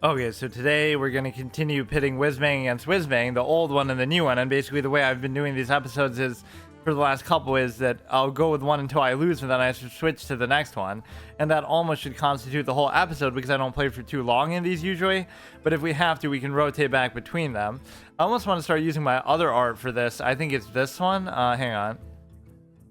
Okay, so today we're going to continue pitting Whizbang against Whizbang, the old one and the new one. And basically the way I've been doing these episodes is, for the last couple, is that I'll go with one until I lose, and then I should switch to the next one. And that almost should constitute the whole episode because I don't play for too long in these usually. But if we have to, we can rotate back between them. I almost want to start using my other art for this. I think it's this one. Hang on.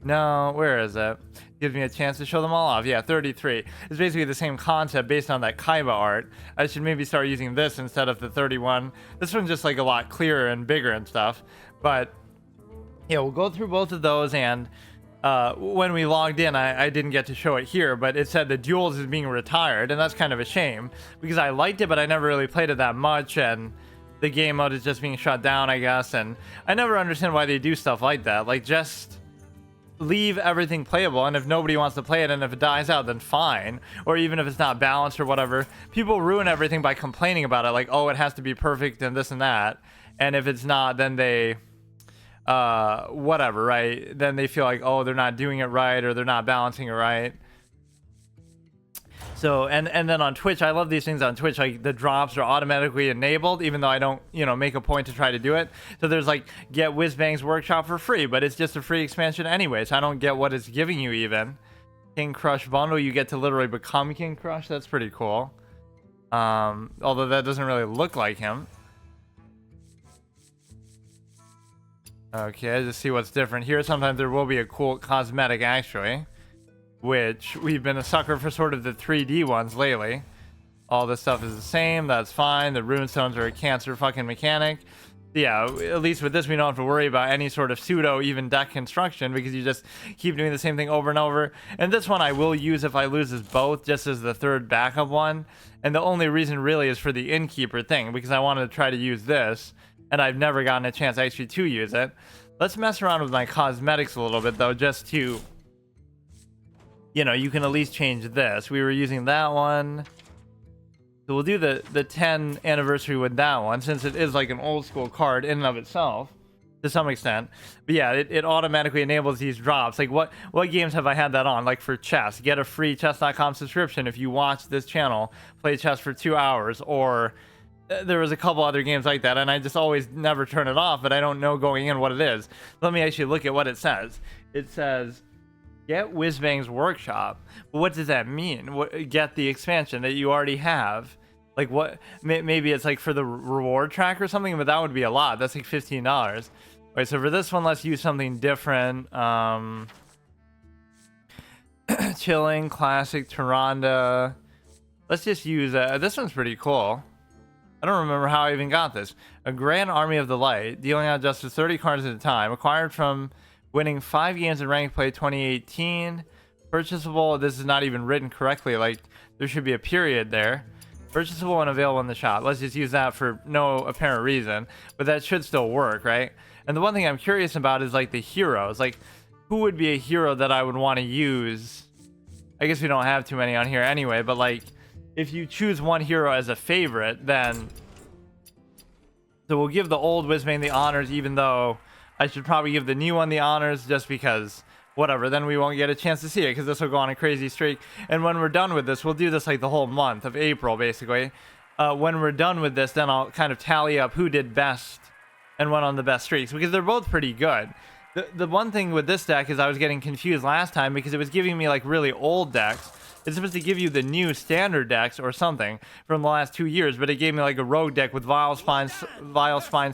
No, where is it? Gives me a chance to show them all off. Yeah, 33. It's basically the same concept based on that Kaiba art. I should maybe start using this instead of the 31. This one's just like a lot clearer and bigger and stuff. But yeah, we'll go through both of those. And when we logged in, I didn't get to show it here, but it said the Duels is being retired. And that's kind of a shame because I liked it, but I never really played it that much. And the game mode is just being shut down, I guess. And I never understand why they do stuff like that. Like, just leave everything playable, and if nobody wants to play it and if it dies out, then fine. Or even if it's not balanced or whatever, people ruin everything by complaining about it, like, oh, it has to be perfect and this and that. And if it's not, then they whatever, right? Then they feel like, oh, they're not doing it right, or they're not balancing it right. So, and then on Twitch, I love these things on Twitch, like the drops are automatically enabled, even though I don't, make a point to try to do it. So there's like, get Whizbang's workshop for free, but it's just a free expansion anyway, so I don't get what it's giving you even. King Crush bundle, you get to literally become King Crush. That's pretty cool. Although that doesn't really look like him. Okay, just see what's different here. Sometimes there will be a cool cosmetic, actually, which we've been a sucker for sort of the 3D ones lately. All this stuff is the same. That's fine. The runestones are a cancer fucking mechanic. Yeah, at least with this, we don't have to worry about any sort of pseudo even deck construction because you just keep doing the same thing over and over. And this one I will use if I lose as both, just as the third backup one. And the only reason really is for the innkeeper thing, because I wanted to try to use this, and I've never gotten a chance actually to use it. Let's mess around with my cosmetics a little bit, though, just to, you can at least change this. We were using that one. So we'll do the 10 anniversary with that one, since it is like an old school card in and of itself, to some extent. But yeah, it automatically enables these drops. Like, what games have I had that on? Like for chess, get a free chess.com subscription if you watch this channel, play chess for 2 hours. Or there was a couple other games like that, and I just always never turn it off, but I don't know going in what it is. Let me actually look at what it says. It says, get Whizbang's workshop. But what does that mean? Get the expansion that you already have. Like, what? Maybe it's like for the reward track or something, but that would be a lot. That's like $15. Wait, so for this one, let's use something different. Chilling, classic, Tyrande. Let's just use this one's pretty cool. I don't remember how I even got this. A Grand Army of the Light, dealing out just 30 cards at a time, acquired from winning 5 games in Ranked Play 2018. Purchasable. This is not even written correctly. Like, there should be a period there. Purchasable and available in the shop. Let's just use that for no apparent reason, but that should still work, right? And the one thing I'm curious about is like the heroes. Like, who would be a hero that I would want to use? I guess we don't have too many on here anyway, but like, if you choose one hero as a favorite, then so we'll give the old Whizbang the honors, even though I should probably give the new one the honors, just because whatever, then we won't get a chance to see it because this will go on a crazy streak. And when we're done with this, we'll do this like the whole month of April, basically. When we're done with this, then I'll kind of tally up who did best and went on the best streaks, because they're both pretty good. The one thing with this deck is I was getting confused last time because it was giving me like really old decks. It's supposed to give you the new standard decks or something from the last 2 years, but it gave me like a rogue deck with Vile Spine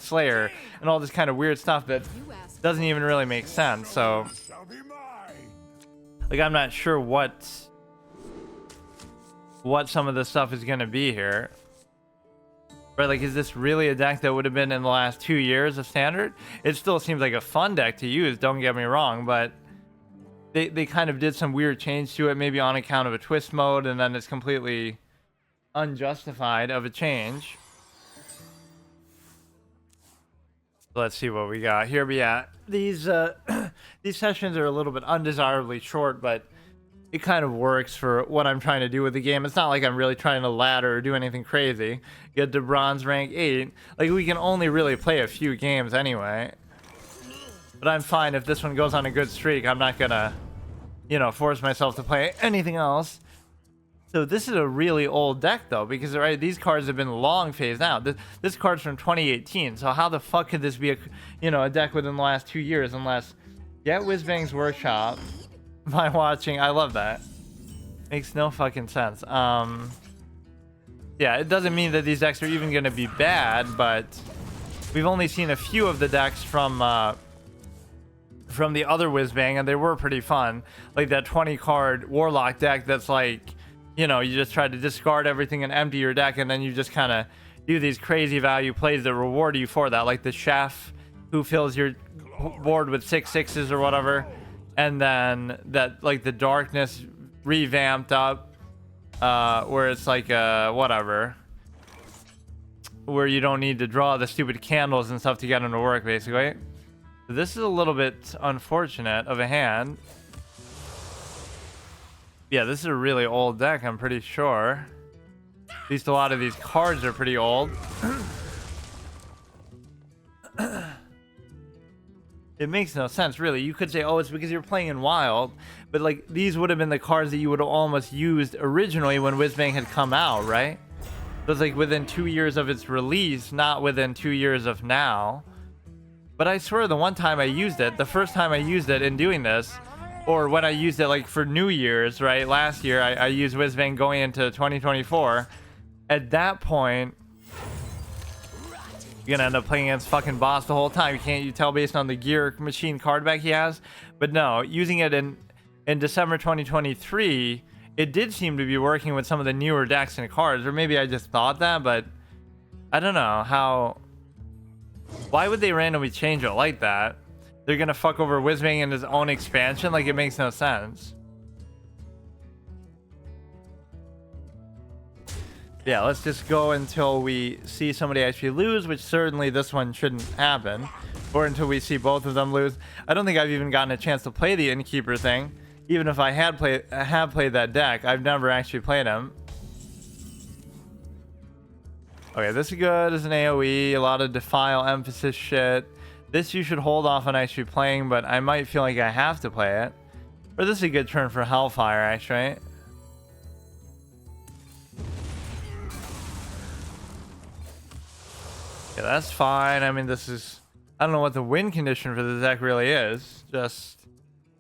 Slayer and all this kind of weird stuff that doesn't even really make sense. So, like, I'm not sure what some of this stuff is going to be here. Right, like, is this really a deck that would have been in the last 2 years of standard? It still seems like a fun deck to use, don't get me wrong, but they kind of did some weird change to it, maybe on account of a twist mode, and then it's completely unjustified of a change. Let's see what we got here. But yeah, these sessions are a little bit undesirably short, but it kind of works for what I'm trying to do with the game. It's not like I'm really trying to ladder or do anything crazy. Get to bronze rank 8. Like, we can only really play a few games anyway. But I'm fine if this one goes on a good streak. I'm not gonna, force myself to play anything else. So this is a really old deck though, because right, these cards have been long phased out. This card's from 2018. So how the fuck could this be a deck within the last 2 years? Unless get Whizbang's workshop by watching. I love that. Makes no fucking sense. Yeah, it doesn't mean that these decks are even gonna be bad, but we've only seen a few of the decks from the other Whizbang, and they were pretty fun. Like that 20 card Warlock deck that's like, you just try to discard everything and empty your deck, and then you just kind of do these crazy value plays that reward you for that. Like the chef who fills your board with 6/6s or whatever, and then that like the darkness revamped up, where it's like whatever, where you don't need to draw the stupid candles and stuff to get them to work, basically. So this is a little bit unfortunate of a hand. Yeah, this is a really old deck, I'm pretty sure. At least a lot of these cards are pretty old. It makes no sense, really. You could say, oh, it's because you're playing in Wild, but like these would have been the cards that you would have almost used originally when Whizbang had come out, right? So it's like within 2 years of its release, not within 2 years of now. But I swear the one time I used it, the first time I used it in doing this, or when I used it like for New Year's, right? Last year, I used Whizbang going into 2024. At that point, you're gonna end up playing against fucking boss the whole time. Can't you tell based on the gear machine card back he has? But no, using it in December 2023, it did seem to be working with some of the newer decks and cards, or maybe I just thought that, but I don't know how. Why would they randomly change it like that? They're gonna fuck over Whizbang in his own expansion? Like, it makes no sense. Yeah, let's just go until we see somebody actually lose, which certainly this one shouldn't happen, or until we see both of them lose. I don't think I've even gotten a chance to play the Innkeeper thing. Even if I have played that deck, I've never actually played him. Okay, this is good as an AoE, a lot of Defile emphasis shit. This you should hold off on actually playing, but I might feel like I have to play it. Or this is a good turn for Hellfire, actually, right? Yeah, that's fine. I mean, this is... I don't know what the win condition for the deck really is. Just...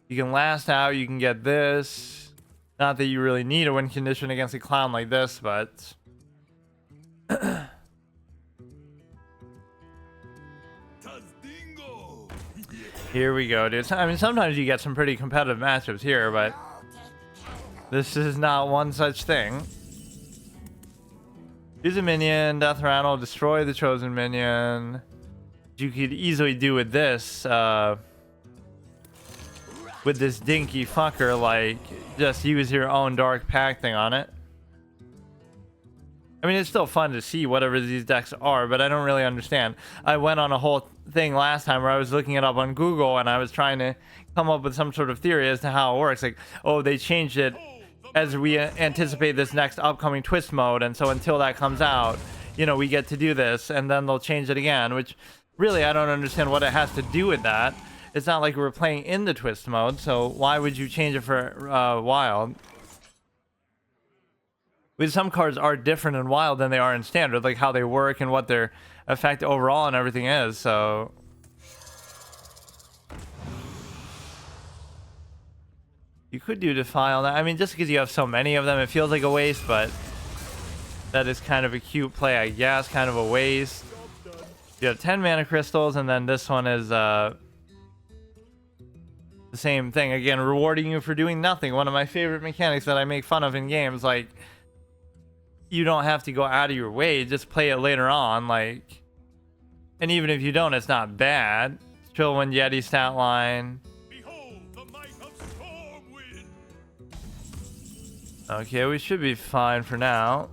you can last out, you can get this. Not that you really need a win condition against a clown like this, but... Here we go, dude. I mean, sometimes you get some pretty competitive matchups here, but this is not one such thing. Use a minion, death rattle, destroy the chosen minion. You could easily do with this dinky fucker, like, just use your own Dark Pact thing on it. I mean, it's still fun to see whatever these decks are, but I don't really understand. I went on a whole thing last time where I was looking it up on Google and I was trying to come up with some sort of theory as to how it works. Like, oh, they changed it as we anticipate this next upcoming twist mode, and so until that comes out, we get to do this, and then they'll change it again, which really I don't understand what it has to do with that. It's not like we're playing in the twist mode, so why would you change it for Wild? Because some cards are different in Wild than they are in Standard, like how they work and what their effect overall and everything is, so... You could do Defile. I mean, just because you have so many of them, it feels like a waste, but... that is kind of a cute play, I guess, kind of a waste. You have 10 mana crystals, and then this one is, the same thing. Again, rewarding you for doing nothing. One of my favorite mechanics that I make fun of in games, like... you don't have to go out of your way, just play it later on, like, and even if you don't, it's not bad. Chill when Yeti stat line. Behold the might of Stormwind. Okay, we should be fine for now.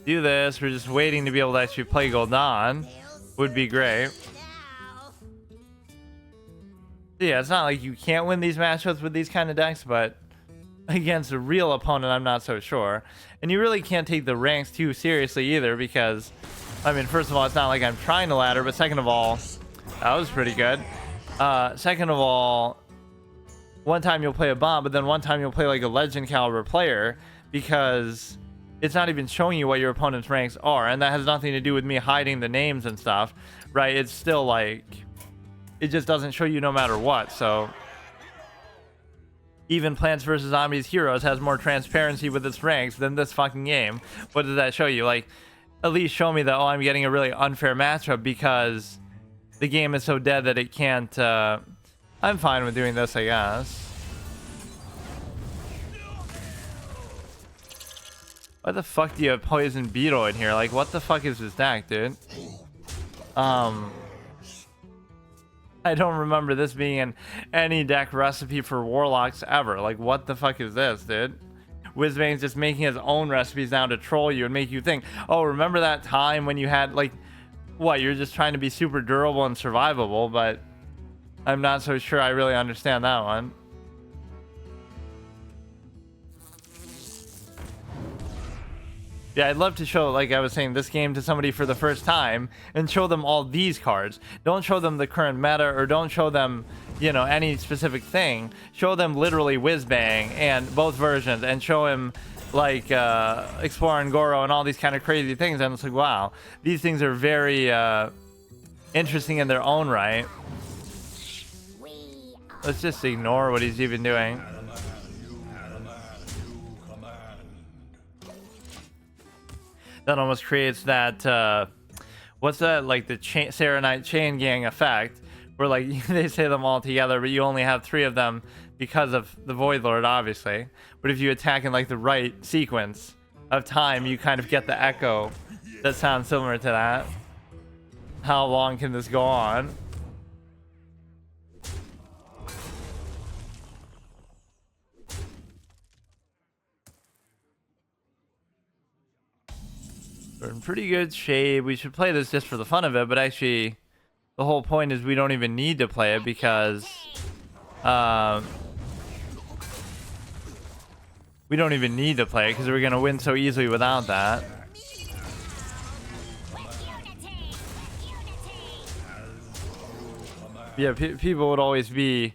Do this, we're just waiting to be able to actually play gul'dan. Would be great. Yeah, it's not like you can't win these matchups with these kind of decks, but against a real opponent, I'm not so sure. And you really can't take the ranks too seriously either, because, I mean, first of all, it's not like I'm trying to ladder, but second of all, that was pretty good. Second of all, one time you'll play a bomb, but then one time you'll play like a legend caliber player, because it's not even showing you what your opponent's ranks are, and that has nothing to do with me hiding the names and stuff, right? It's still like, it just doesn't show you no matter what. So even Plants vs. Zombies Heroes has more transparency with its ranks than this fucking game. What does that show you? Like, at least show me that, oh, I'm getting a really unfair matchup because the game is so dead that it can't. I'm fine with doing this, I guess. Why the fuck do you have Poison Beetle in here? Like, what the fuck is this deck, dude? I don't remember this being in any deck recipe for Warlocks ever. Like, what the fuck is this, dude? Whizbang's just making his own recipes now to troll you and make you think, oh, remember that time when you had, like, what, you're just trying to be super durable and survivable, but I'm not so sure I really understand that one. Yeah, I'd love to show, like I was saying, this game to somebody for the first time and show them all these cards. Don't show them the current meta, or don't show them, you know, any specific thing. Show them literally Whizbang and both versions, and show him like Explorer and Goro and all these kind of crazy things. And it's like, wow, these things are very interesting in their own right. Let's just ignore what he's even doing. That almost creates that, what's that, like the Serenite chain gang effect, where like they say them all together, but you only have 3 of them because of the Void Lord, obviously. But if you attack in like the right sequence of time, you kind of get the echo that sounds similar to that. How long can this go on? We're in pretty good shape. We should play this just for the fun of it, but actually the whole point is we don't even need to play it because we don't even need to play it because we're gonna win so easily without that. Yeah, people would always be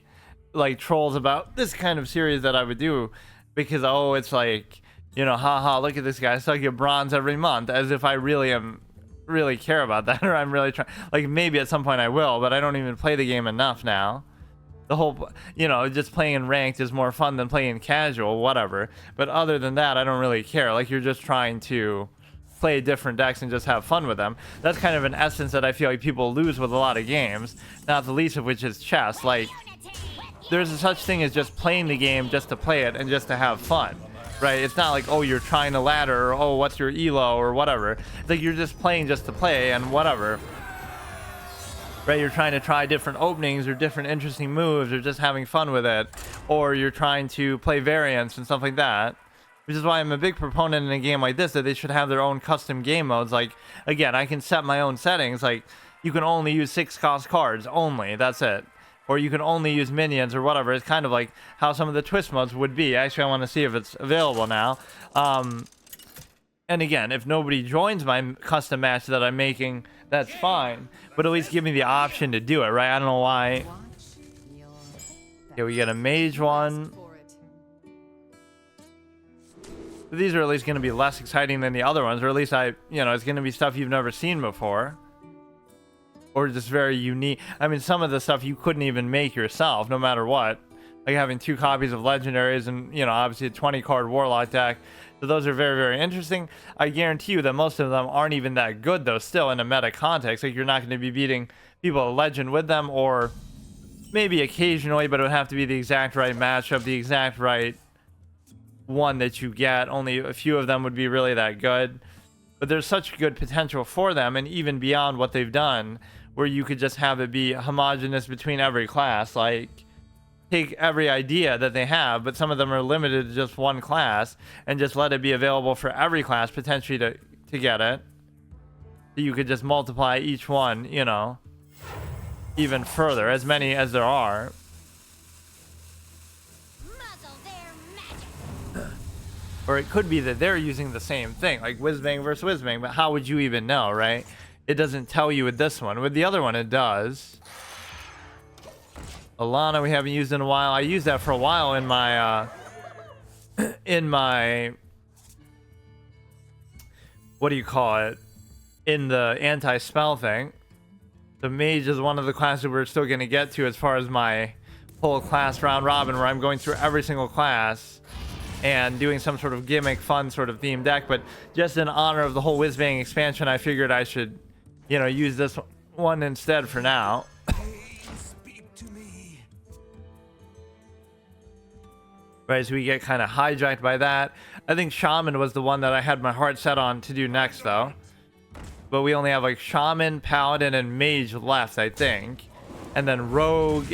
like trolls about this kind of series that I would do because, oh, it's like, you know, haha, look at this guy, so I get bronze every month, as if I really care about that, or I'm really trying. Like, maybe at some point I will, but I don't even play the game enough now. The whole, you know, just playing in ranked is more fun than playing casual, whatever. But other than that, I don't really care. Like, you're just trying to play different decks and just have fun with them. That's kind of an essence that I feel like people lose with a lot of games, not the least of which is chess. Like, there's a such thing as just playing the game just to play it and just to have fun. Right? It's not like, oh, you're trying to ladder, or oh, what's your elo, or whatever. It's like you're just playing just to play and whatever. Right? You're trying to try different openings or different interesting moves, or just having fun with it. Or you're trying to play variants and stuff like that. Which is why I'm a big proponent in a game like this that they should have their own custom game modes. Like, again, I can set my own settings. Like, you can only use 6-cost cards only. That's it. Or you can only use minions or whatever. It's kind of like how some of the twist modes would be. Actually, I want to see if it's available now. And again, if nobody joins my custom match that I'm making, that's fine. But at least give me the option to do it, right? I don't know why. Okay, we get a mage one. These are at least going to be less exciting than the other ones. Or at least it's going to be stuff you've never seen before. Or just very unique. I mean, some of the stuff you couldn't even make yourself, no matter what. Like having 2 copies of legendaries and, you know, obviously a 20-card warlock deck. So those are very, very interesting. I guarantee you that most of them aren't even that good, though, still in a meta context. Like, you're not going to be beating people at legend with them, or maybe occasionally, but it would have to be the exact right matchup, the exact right one that you get. Only a few of them would be really that good. But there's such good potential for them, and even beyond what they've done, where you could just have it be homogenous between every class. Like, take every idea that they have, but some of them are limited to just one class, and just let it be available for every class potentially to get it. So you could just multiply each one, you know, even further, as many as there are. Or it could be that they're using the same thing, like Whizbang versus Whizbang, but how would you even know, right? It doesn't tell you with this one. With the other one, it does. Alana we haven't used in a while. I used that for a while in my what do you call it? In the anti-spell thing. The mage is one of the classes we're still going to get to as far as my whole class round robin, where I'm going through every single class and doing some sort of gimmick, fun sort of theme deck. But just in honor of the whole Whizbang expansion, I figured I should, you know, use this one instead for now. Right, so we get kind of hijacked by that. I think Shaman was the one that I had my heart set on to do next, though. But we only have like Shaman, Paladin, and Mage left, I think. And then Rogue,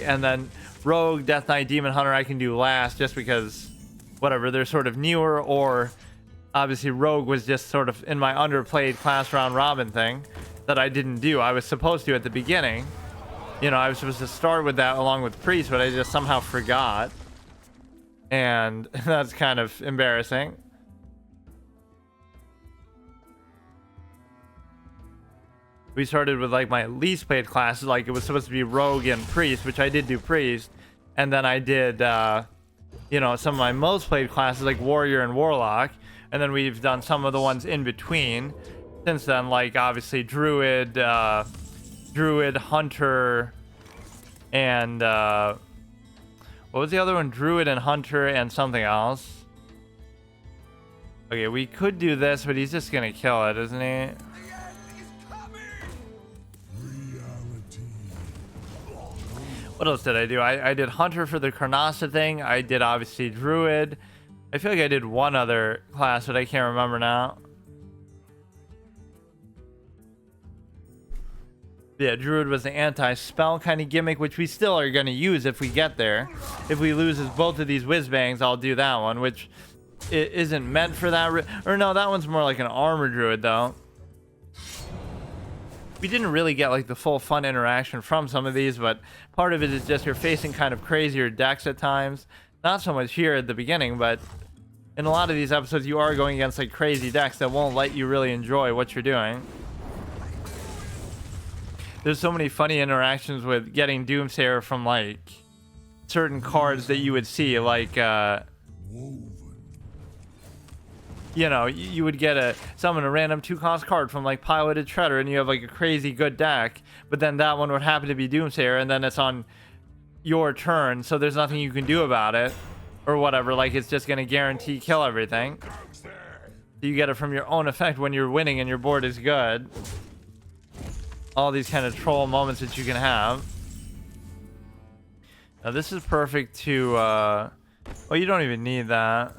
Death Knight, Demon Hunter I can do last, just because, whatever, they're sort of newer, or obviously Rogue was just sort of in my underplayed class round robin thing that I didn't do. I was supposed to at the beginning. You know, I was supposed to start with that along with Priest, but I just somehow forgot. And that's kind of embarrassing. We started with like my least played classes, like it was supposed to be Rogue and Priest, which I did do Priest. And then I did, you know, some of my most played classes like Warrior and Warlock. And then we've done some of the ones in between since then, like obviously Druid, Hunter, and what was the other one? Druid and Hunter and something else. Okay, we could do this, but he's just gonna kill it, isn't he? What else did I do? I did Hunter for the Karnasa thing. I did obviously Druid. I feel like I did one other class, but I can't remember now. Yeah, Druid was the anti-spell kind of gimmick, which we still are going to use if we get there. If we lose both of these Whizbangs, I'll do that one, which isn't meant for that. Or no, that one's more like an armor Druid, though. We didn't really get like the full fun interaction from some of these, but part of it is just you're facing kind of crazier decks at times. Not so much here at the beginning, but in a lot of these episodes, you are going against like crazy decks that won't let you really enjoy what you're doing. There's so many funny interactions with getting Doomsayer from like certain cards that you would see, like you know, you would get summon a random 2-cost card from like Piloted Shredder, and you have like a crazy good deck, but then that one would happen to be Doomsayer, and then it's on your turn, so there's nothing you can do about it, or whatever. Like it's just gonna guarantee kill everything. So you get it from your own effect when you're winning and your board is good. All these kind of troll moments that you can have. Now this is perfect to well, you don't even need that.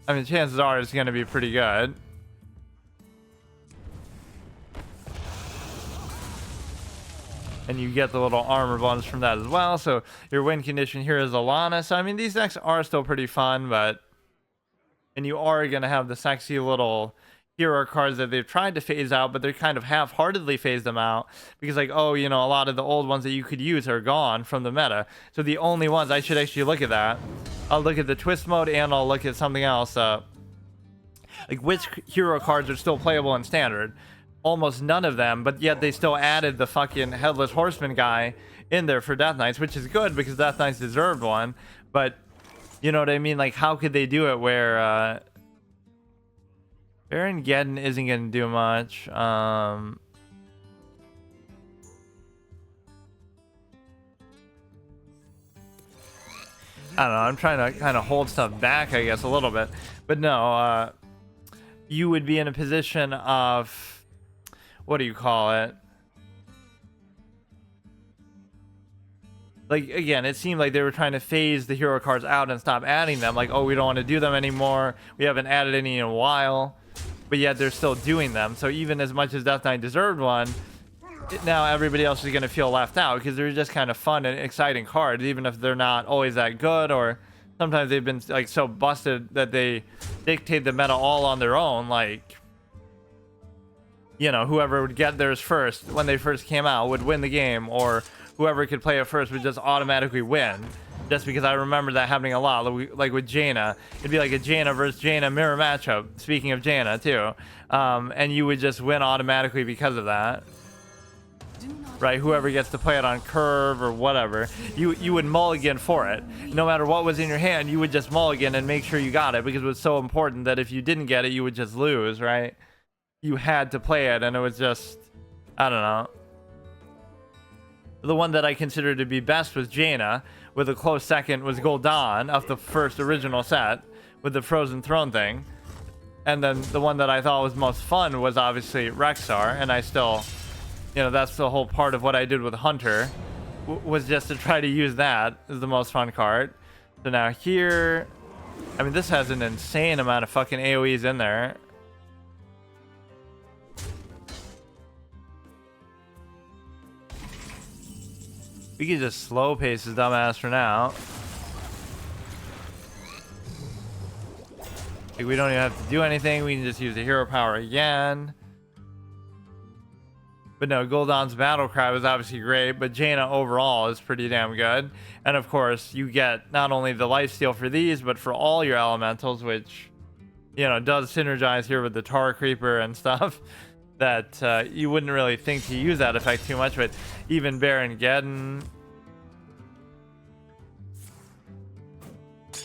I mean, chances are it's going to be pretty good. And you get the little armor bonus from that as well. So your win condition here is Alana. So I mean, these decks are still pretty fun, but and you are going to have the sexy little hero cards that they've tried to phase out, but they're kind of half-heartedly phased them out because like, oh, you know, a lot of the old ones that you could use are gone from the meta. So the only ones, I should actually look at that. I'll look at the twist mode and I'll look at something else. Like which hero cards are still playable in standard? Almost none of them, but yet they still added the fucking Headless Horseman guy in there for Death Knights, which is good because Death Knights deserved one. But you know what I mean? Like, how could they do it where Baron Geddon isn't going to do much. I don't know. I'm trying to kind of hold stuff back, I guess, a little bit. But no, you would be in a position of, what do you call it? Like, again, it seemed like they were trying to phase the hero cards out and stop adding them. Like, oh, we don't want to do them anymore. We haven't added any in a while. But yet they're still doing them. So even as much as Death Knight deserved one, now everybody else is going to feel left out because they're just kind of fun and exciting cards, even if they're not always that good, or sometimes they've been like so busted that they dictate the meta all on their own. Like, you know, whoever would get theirs first when they first came out would win the game, or whoever could play it first would just automatically win. Just because I remember that happening a lot, like with Jaina. It'd be like a Jaina versus Jaina mirror matchup, speaking of Jaina too. And you would just win automatically because of that. Do not right? Whoever gets to play it on curve or whatever, you would mulligan for it. No matter what was in your hand, you would just mulligan and make sure you got it, because it was so important that if you didn't get it, you would just lose, right? You had to play it, and it was just, I don't know. The one that I considered to be best was Jaina, with a close second was gul'dan of the first original set with the Frozen Throne thing. And then the one that I thought was most fun was obviously Rexxar, and I still, you know, that's the whole part of what I did with Hunter, was just to try to use that as the most fun card. So now here, I mean, this has an insane amount of fucking AoEs in there. We can just slow pace his dumbass for now. Like, we don't even have to do anything. We can just use the hero power again. But no, Gul'dan's battle cry was obviously great, but Jaina overall is pretty damn good. And of course, you get not only the lifesteal for these, but for all your elementals, which, you know, does synergize here with the Tar Creeper and stuff. That you wouldn't really think to use that effect too much, but even Baron Geddon,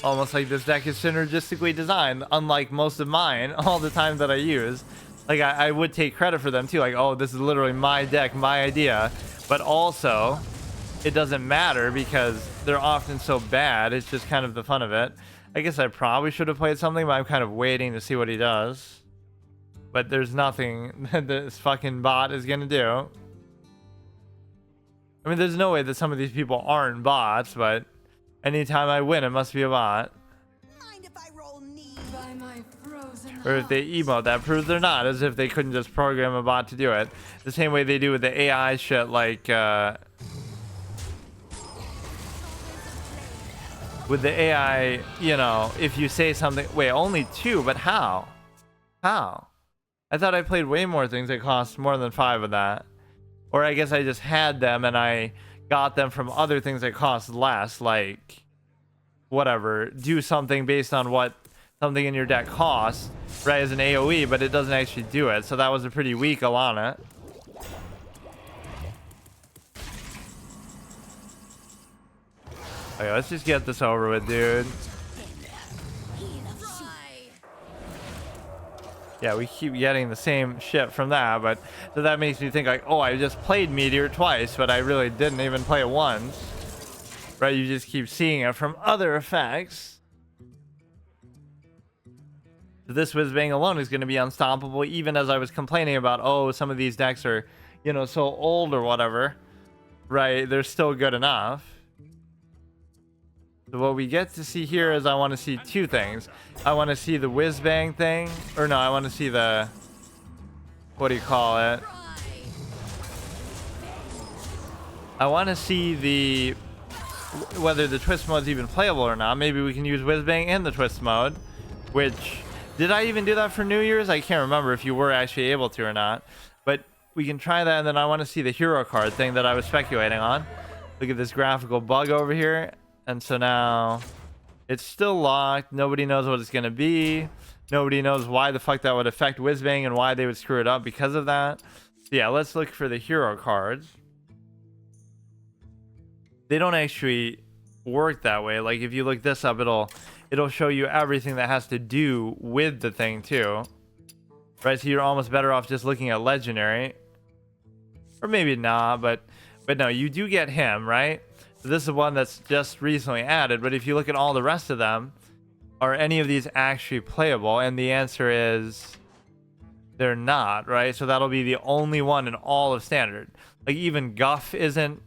almost like this deck is synergistically designed, unlike most of mine all the time that I use. Like, I would take credit for them too, like, oh, this is literally my deck, my idea, but also it doesn't matter because they're often so bad. It's just kind of the fun of it. I guess I probably should have played something, but I'm kind of waiting to see what he does. But there's nothing that this fucking bot is gonna do. I mean, there's no way that some of these people aren't bots, but anytime I win, it must be a bot. Mind if I roll knee by my frozen Or if they emote, that proves they're not, as if they couldn't just program a bot to do it. The same way they do with the AI shit, like, with the AI, you know, if you say something, wait, only 2, but how? How? I thought I played way more things that cost more than 5 of that. Or I guess I just had them and I got them from other things that cost less, like, whatever, do something based on what something in your deck costs, right, as an AoE, but it doesn't actually do it. So that was a pretty weak Alana. Okay, let's just get this over with, dude. Yeah, we keep getting the same shit from that, but so that makes me think like, oh, I just played Meteor twice, but I really didn't even play it once. Right, you just keep seeing it from other effects. This Whizbang alone is going to be unstoppable, even as I was complaining about, oh, some of these decks are, you know, so old or whatever. Right, they're still good enough. So what we get to see here is I want to see 2 things. I want to see the Whizbang thing, or no, I want to see the, what do you call it? I want to see the, whether the twist mode is even playable or not. Maybe we can use Whizbang in the twist mode, which, did I even do that for New Year's? I can't remember if you were actually able to or not, but we can try that. And then I want to see the hero card thing that I was speculating on. Look at this graphical bug over here. And so now it's still locked. Nobody knows what it's going to be. Nobody knows why the fuck that would affect Whizbang and why they would screw it up because of that. So yeah, let's look for the hero cards. They don't actually work that way. Like if you look this up, it'll show you everything that has to do with the thing too. Right? So you're almost better off just looking at legendary. Or maybe not, but no, you do get him, right? So this is one that's just recently added, but if you look at all the rest of them, are any of these actually playable? And the answer is they're not, right? So that'll be the only one in all of standard. Like even Guff isn't,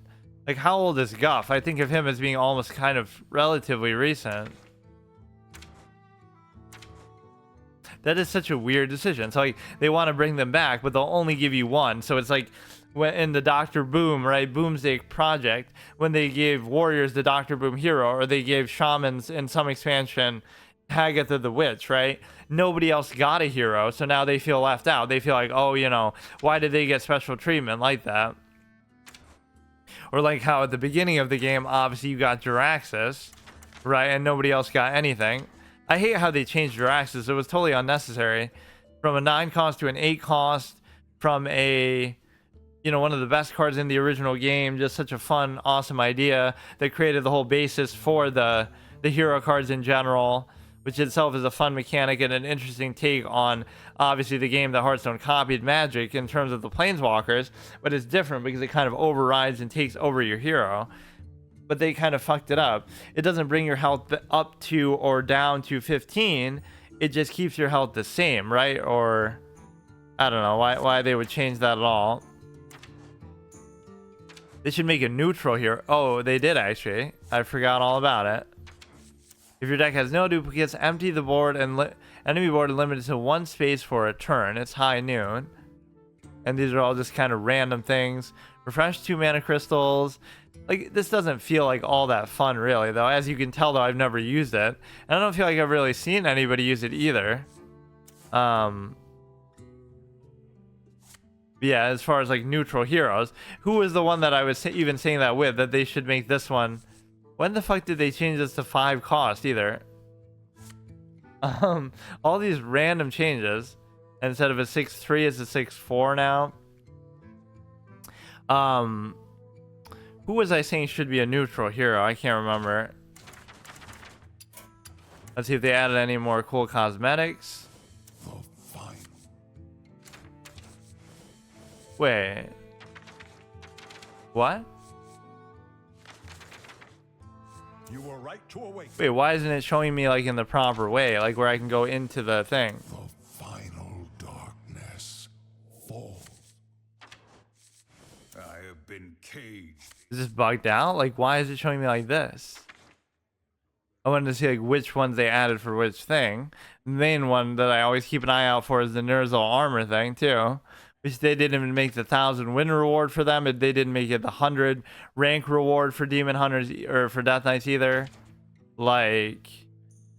like how old is Guff? I think of him as being almost kind of relatively recent. That is such a weird decision. So like they want to bring them back, but they'll only give you one. So it's like when in the Dr. Boom, right, Boomsday project, when they gave warriors the Dr. Boom hero, or they gave shamans in some expansion Hagatha the Witch, right? Nobody else got a hero, so now they feel left out. They feel like, oh, you know, why did they get special treatment like that? Or like how at the beginning of the game, obviously you got Jiraxis, right, and nobody else got anything. I hate how they changed Jiraxis. It was totally unnecessary. From a 9 cost to an 8 cost, from a one of the best cards in the original game. Just such a fun, awesome idea that created the whole basis for the hero cards in general, which itself is a fun mechanic and an interesting take on obviously the game that Hearthstone copied, Magic, in terms of the Planeswalkers, but it's different because it kind of overrides and takes over your hero. But they kind of fucked it up. It doesn't bring your health up to or down to 15. It just keeps your health the same, right? Or I don't know why they would change that at all. They should make a neutral here. Oh, they did actually. I forgot all about it. If your deck has no duplicates, empty the board and enemy board and limit it to one space for a turn. It's high noon. And these are all just kind of random things. Refresh 2 mana crystals. Like, this doesn't feel like all that fun, really, though. As you can tell, though, I've never used it. And I don't feel like I've really seen anybody use it either. Yeah, as far as, like, neutral heroes. Who was the one that I was even saying that with? That they should make this one... When the fuck did they change this to 5 cost, either? All these random changes. Instead of a 6/3, it's a 6/4 now. Who was I saying should be a neutral hero? I can't remember. Let's see if they added any more cool cosmetics. Oh, fine. Wait. What? You were right to awaken. Wait, why isn't it showing me like in the proper way? Like where I can go into the thing? The final darkness falls. I have been caged. Is this bugged out? Like, why is it showing me like this? I wanted to see like which ones they added for which thing. The main one that I always keep an eye out for is the Ner'zhul armor thing too, which they didn't even make the 1,000 win reward for them. They didn't make it the 100 rank reward for Demon Hunters or for Death Knights either. Like,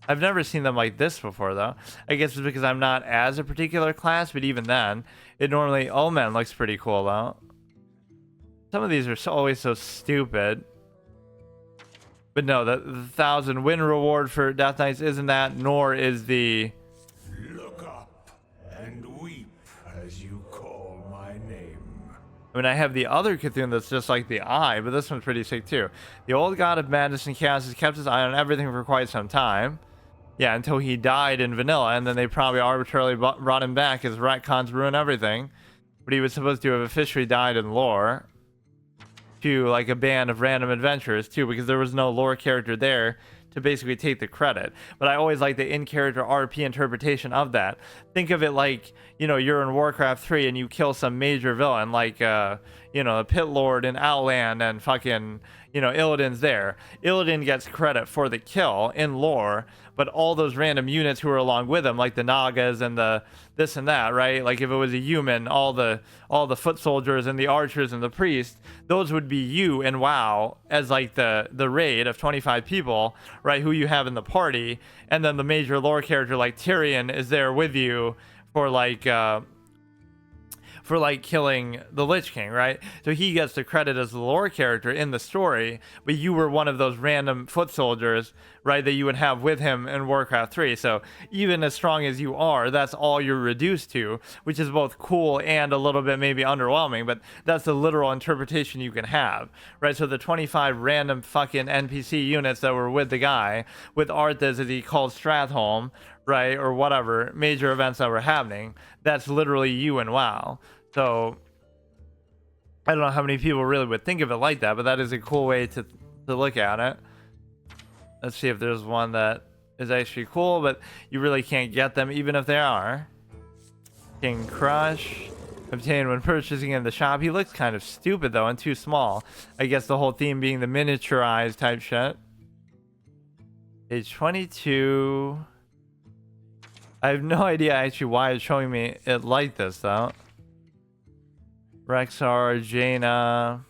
I've never seen them like this before though. I guess it's because I'm not as a particular class, but even then, it normally... Omen looks pretty cool though. Some of these are always so stupid. But no, the 1,000 win reward for Death Knights isn't that, nor is the... Look up and weep as you call my name. I mean, I have the other Cthulhu that's just like the eye, but this one's pretty sick too. The old god of madness and chaos has kept his eye on everything for quite some time. Yeah, until he died in vanilla, and then they probably arbitrarily brought him back as retcons ruin everything. But he was supposed to have officially died in lore. To like a band of random adventurers too, because there was no lore character there to basically take the credit. But I always like the in-character RP interpretation of that. Think of it like, you're in Warcraft 3 and you kill some major villain like a Pit Lord in Outland and fucking Illidan's there. Illidan gets credit for the kill in lore, but all those random units who are along with him, like the Nagas and the this and that, right? Like if it was a human, all the foot soldiers and the archers and the priests, those would be you in WoW as like the raid of 25 people, right? Who you have in the party, and then the major lore character like Tyrion is there with you for killing the Lich King, right? So he gets the credit as the lore character in the story, but you were one of those random foot soldiers, right, that you would have with him in Warcraft 3. So even as strong as you are, that's all you're reduced to, which is both cool and a little bit maybe underwhelming, but that's the literal interpretation you can have, right? So the 25 random fucking NPC units that were with the guy, with Arthas as he called Stratholme, right, or whatever major events that were happening, that's literally you in WoW. So I don't know how many people really would think of it like that, but that is a cool way to look at it. Let's see if there's one that is actually cool, but you really can't get them even if they are. King Crush, obtained when purchasing in the shop. He looks kind of stupid though and too small. I guess the whole theme being the miniaturized type shit. Page 22. I have no idea actually why it's showing me it like this though. Rexar, Jaina.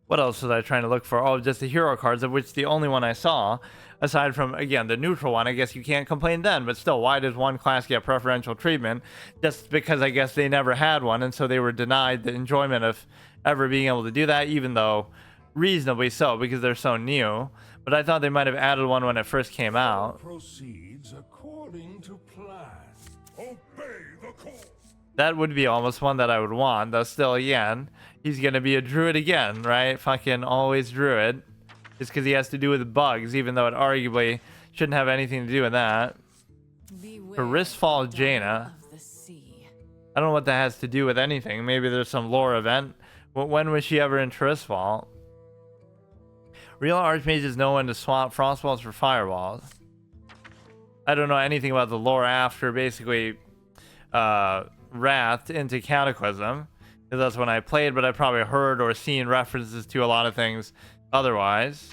What else was I trying to look for? Oh, just the hero cards, of which the only one I saw, aside from, again, the neutral one, I guess you can't complain then, but still, why does one class get preferential treatment? Just because I guess they never had one, and so they were denied the enjoyment of ever being able to do that, even though reasonably so, because they're so new. But I thought they might have added one when it first came out. Proceeds according to plan. Obey the call. That would be almost one that I would want, though still, again, he's gonna be a druid again, right? Fucking always druid. Just because he has to do with bugs, even though it arguably shouldn't have anything to do with that. Harrisfall Jaina. I don't know what that has to do with anything. Maybe there's some lore event. When was she ever in Harrisfall? Real archmages know when to swap frostballs for fireballs. I don't know anything about the lore after basically Wrath into Cataclysm, because that's when I played, but I probably heard or seen references to a lot of things otherwise.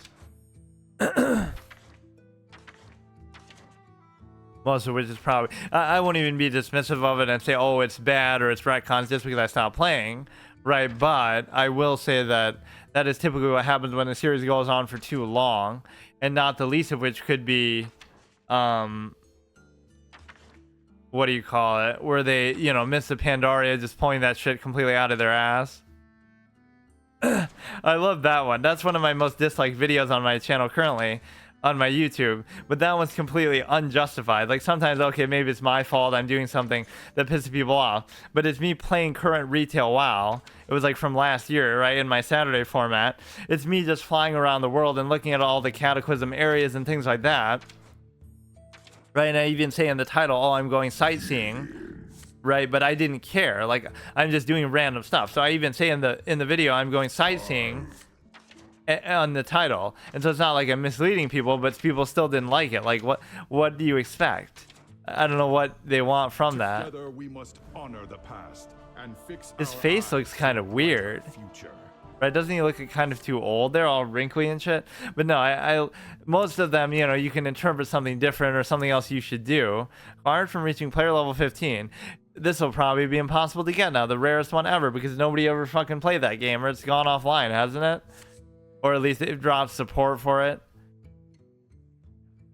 Most of which is probably... I won't even be dismissive of it and say, oh, it's bad or it's retcons just because I stopped playing, right? But I will say that that is typically what happens when the series goes on for too long, and not the least of which could be... what do you call it? Where they, you know, miss the Pandaria, just pulling that shit completely out of their ass. I love that one. That's one of my most disliked videos on my channel currently, on my YouTube. But that one's completely unjustified. Like, sometimes, okay, maybe it's my fault. I'm doing something that pisses people off. But it's me playing current retail WoW. It was like from last year, right? In my Saturday format. It's me just flying around the world and looking at all the Cataclysm areas and things like that. Right, and I even say in the title, oh, I'm going sightseeing, right? But I didn't care. Like, I'm just doing random stuff. So I even say in the video, I'm going sightseeing on the title. And so it's not like I'm misleading people, but people still didn't like it. Like, what do you expect? I don't know what they want from that. Together we must honor the past and fix His our face eyes looks kind of weird. on the future. Right, doesn't he look kind of too old? They're all wrinkly and shit. But no, I most of them, you know, you can interpret something different or something else you should do. Barred from reaching player level 15. This will probably be impossible to get now, the rarest one ever, because nobody ever fucking played that game, or it's gone offline, hasn't it? Or at least it dropped support for it.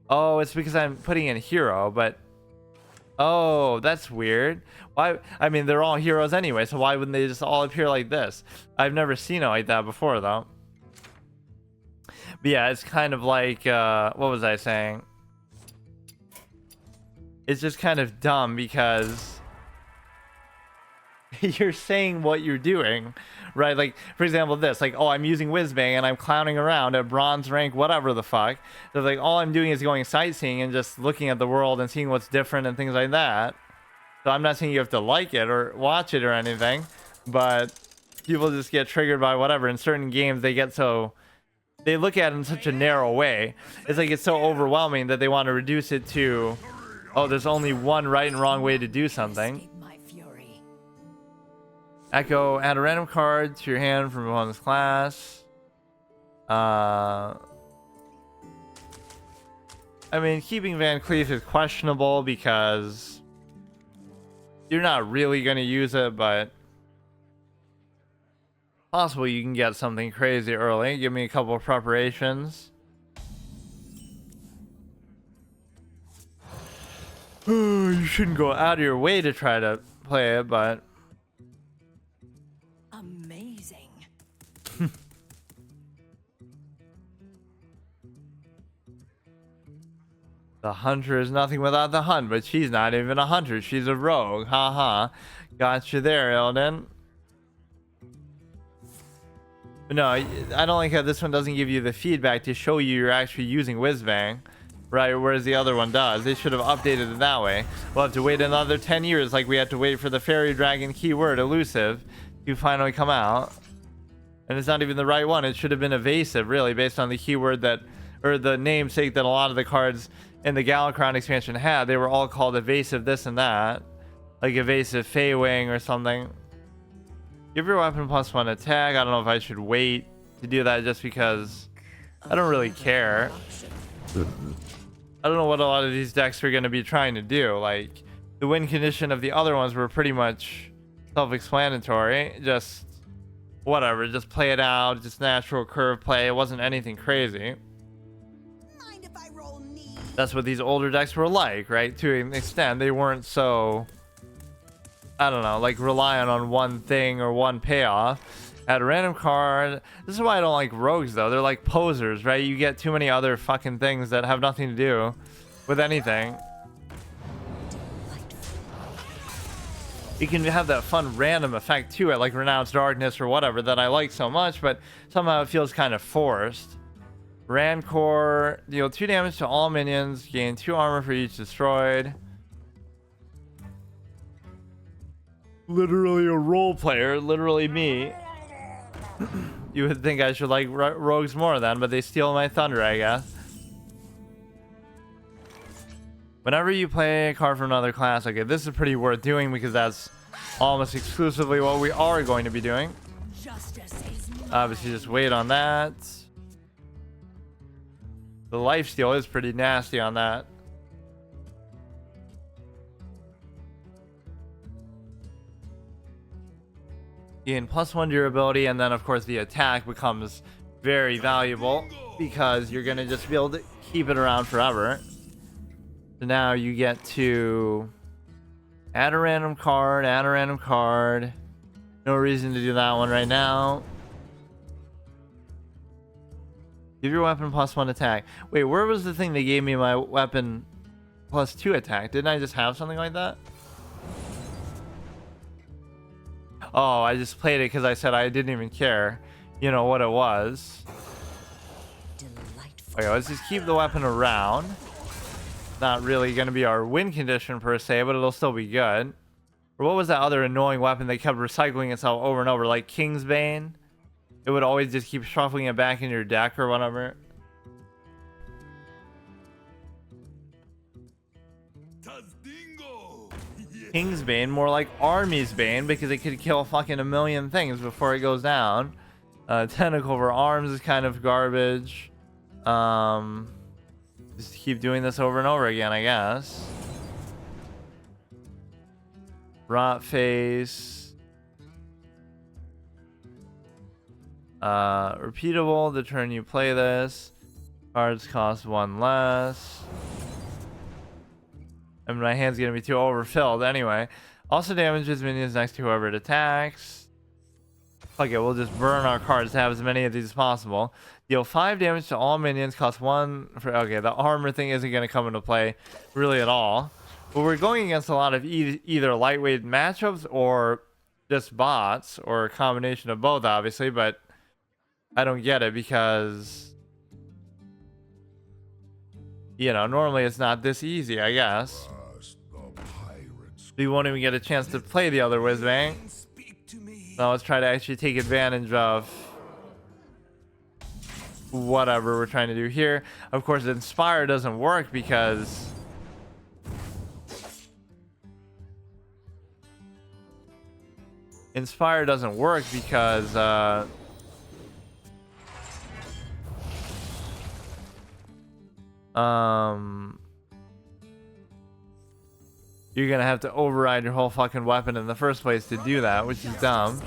Oh, it's because I'm putting in hero, but... Oh, that's weird. Why? I mean, they're all heroes anyway, so why wouldn't they just all appear like this? I've never seen it like that before, though. But yeah, it's kind of like, what was I saying? It's just kind of dumb because you're saying what you're doing, right? Like, for example, this, like, oh, I'm using Whizbang and I'm clowning around at bronze rank, whatever the fuck. So, like, all I'm doing is going sightseeing and just looking at the world and seeing what's different and things like that. So I'm not saying you have to like it or watch it or anything, but people just get triggered by whatever. In certain games, they get so... They look at it in such a narrow way. It's like it's so overwhelming that they want to reduce it to, oh, there's only one right and wrong way to do something. Echo, add a random card to your hand from opponent's class. I mean, keeping Van Cleef is questionable because you're not really going to use it, but possible you can get something crazy early. Give me a couple of preparations. You shouldn't go out of your way to try to play it, but... Amazing. The hunter is nothing without the hunt, but she's not even a hunter. She's a rogue. Haha. Got you there, Elden. No, I don't like how this one doesn't give you the feedback to show you you're actually using Whizbang, right? Whereas the other one does. They should have updated it that way. We'll have to wait another 10 years like we had to wait for the fairy dragon keyword elusive to finally come out. And it's not even the right one. It should have been evasive, really, based on the keyword that, or the namesake that a lot of the cards in the Galakrond expansion had. They were all called evasive this and that. Like evasive Feywing or something. Give your weapon +1 attack. I don't know if I should wait to do that just because I don't really care. I don't know what a lot of these decks are going to be trying to do. Like, the win condition of the other ones were pretty much self-explanatory. Just whatever, just play it out, just natural curve play. It wasn't anything crazy. Mind if I roll knee? That's what these older decks were like, right? To an extent, they weren't so, I don't know, like reliant on one thing or one payoff. Add a random card. This is why I don't like rogues, though. They're like posers, right? You get too many other fucking things that have nothing to do with anything. it can have that fun random effect to it, like Renounced Darkness or whatever, that I like so much, but somehow it feels kind of forced. Rancor, deal 2 damage to all minions, gain 2 armor for each destroyed. Literally a role player, literally me. You would think I should like rogues more then, but they steal my thunder, I guess. Whenever you play a card from another class, okay, this is pretty worth doing because that's almost exclusively what we are going to be doing. Obviously, just wait on that. The lifesteal is pretty nasty on that. Gain +1 durability, and then of course the attack becomes very valuable because you're gonna just be able to keep it around forever. So now you get to add a random card, add a random card. No reason to do that one right now. Give your weapon +1 attack. Wait, where was the thing that gave me my weapon +2 attack? Didn't I just have something like that? Oh, I just played it because I said I didn't even care. You know what it was. Okay, let's just keep the weapon around. Not really going to be our win condition per se, but it'll still be good. Or what was that other annoying weapon that kept recycling itself over and over, like King's Bane? It would always just keep shuffling it back in your deck or whatever. King's Bane, more like Army's Bane, because it could kill fucking a million things before it goes down. Tentacle for arms is kind of garbage. Just keep doing this over and over again, I guess. Rot Face. Repeatable the turn you play this. Cards cost 1 less. And my hand's gonna be too overfilled anyway. Also damages minions next to whoever it attacks. Fuck it, we'll just burn our cards to have as many of these as possible. Deal 5 damage to all minions, cost 1 for... Okay, the armor thing isn't gonna come into play really at all. But we're going against a lot of either lightweight matchups or just bots, or a combination of both, obviously, but I don't get it because... You know, normally it's not this easy, I guess. We won't even get a chance to play the other Whizbang. So let's try to actually take advantage of whatever we're trying to do here. Of course, Inspire doesn't work because you're gonna have to override your whole fucking weapon in the first place to do that, which is dumb.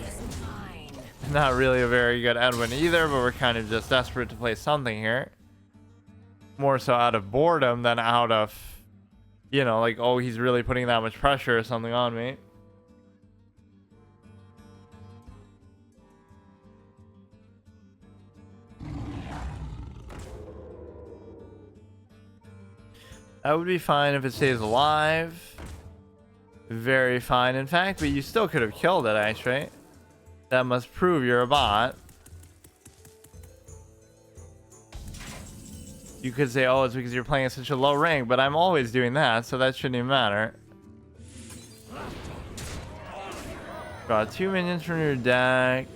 Not really a very good Edwin either, but we're kind of just desperate to play something here. More so out of boredom than out of, you know, like, oh, he's really putting that much pressure or something on me. That would be fine if it stays alive. Very fine, in fact, but you still could have killed it, actually. That must prove you're a bot. You could say, oh, it's because you're playing at such a low rank, but I'm always doing that, so that shouldn't even matter. Draw 2 minions from your deck.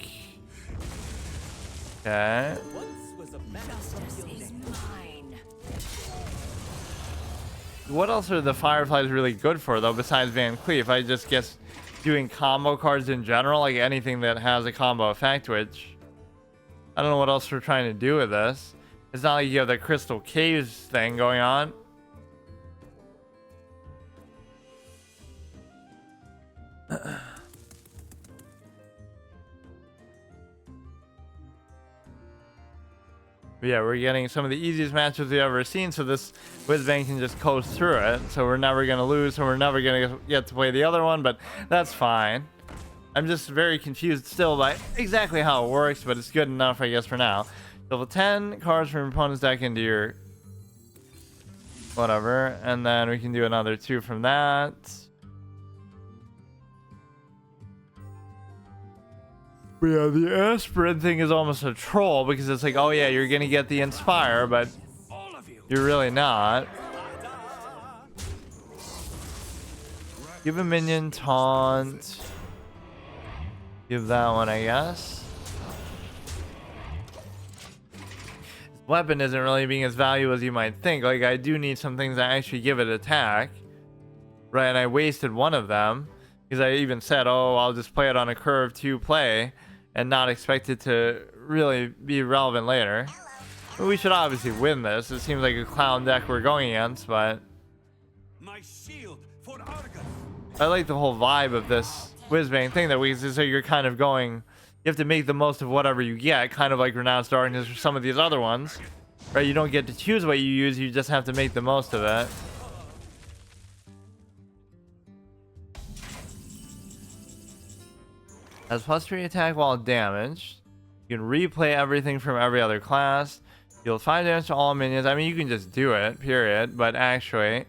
Okay. What else are the Fireflies really good for, though, besides Van Cleef? I just guess doing combo cards in general, like anything that has a combo effect, which I don't know what else we're trying to do with this. It's not like you have the Crystal Caves thing going on. But yeah, we're getting some of the easiest matches we've ever seen, so this Whizbang can just coast through it. So we're never going to lose, so we're never going to get to play the other one, but that's fine. I'm just very confused still by exactly how it works, but it's good enough, I guess, for now. Level 10 cards from your opponent's deck into your... whatever, and then we can do another 2 from that. But yeah, the aspirin thing is almost a troll because it's like, oh yeah, you're gonna get the inspire, but you're really not. Give a minion taunt. Give that one, I guess. Weapon isn't really being as valuable as you might think. Like, I do need some things that actually give it attack. Right, and I wasted one of them. Because I even said, oh, I'll just play it on a curve 2 play. And not expect it to really be relevant later. But we should obviously win this. It seems like a clown deck we're going against, but... My shield for Argus. I like the whole vibe of this Whizbang thing that we so you're kind of going, you have to make the most of whatever you get, kind of like Renounced Darkness or some of these other ones, right? You don't get to choose what you use, you just have to make the most of it. Has +3 attack while damaged. You can replay everything from every other class. Deal 5 damage to all minions. I mean, you can just do it, period, but actually...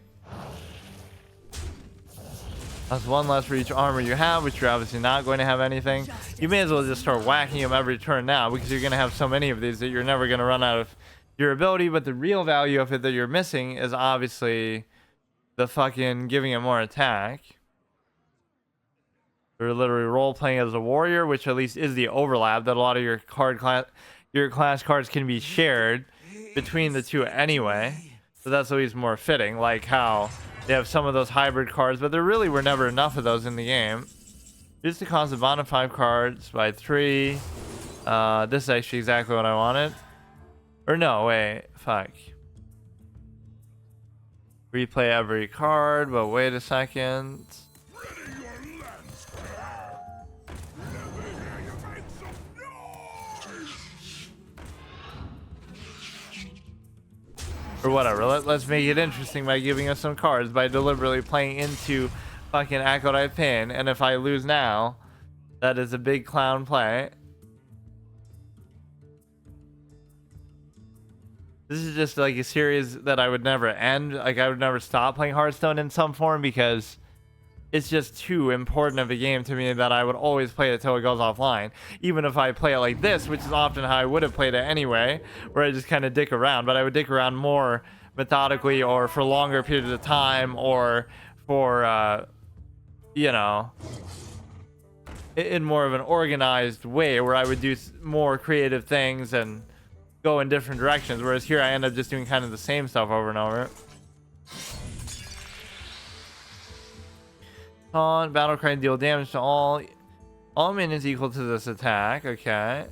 That's 1 less for each armor you have, which you're obviously not going to have anything. You may as well just start whacking them every turn now, because you're going to have so many of these that you're never going to run out of durability. But the real value of it that you're missing is obviously the fucking giving it more attack. You're literally role-playing as a warrior, which at least is the overlap that a lot of your class cards can be shared between the two anyway. So that's always more fitting, like how... They have some of those hybrid cards, but there really were never enough of those in the game. Reduce the cost of bottom 5 cards by 3. This is actually exactly what I wanted. Or no, wait, fuck. Replay every card, but wait a second. Or whatever, let's make it interesting by giving us some cards, by deliberately playing into fucking Acolyte Pain. And if I lose now, that is a big clown play. This is just like a series that I would never end. Like, I would never stop playing Hearthstone in some form, because it's just too important of a game to me that I would always play it till it goes offline. Even if I play it like this, which is often how I would have played it anyway, where I just kind of dick around. But I would dick around more methodically, or for longer periods of time, or for, you know, in more of an organized way, where I would do more creative things and go in different directions. Whereas here I end up just doing kind of the same stuff over and over. Taunt, battle cry, deal damage to all minions equal to this attack. Okay.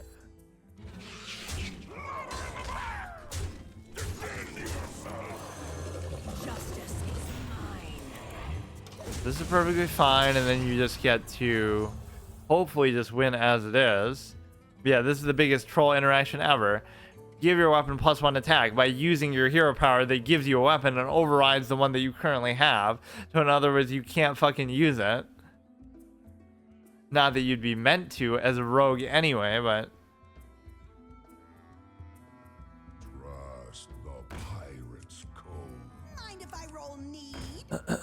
This is perfectly fine, and then you just get to hopefully just win as it is. But yeah, this is the biggest troll interaction ever. Give your weapon +1 attack by using your hero power that gives you a weapon and overrides the one that you currently have. So in other words, you can't fucking use it. Not that you'd be meant to as a rogue anyway, but... Trust the pirate's code. Mind if I roll need?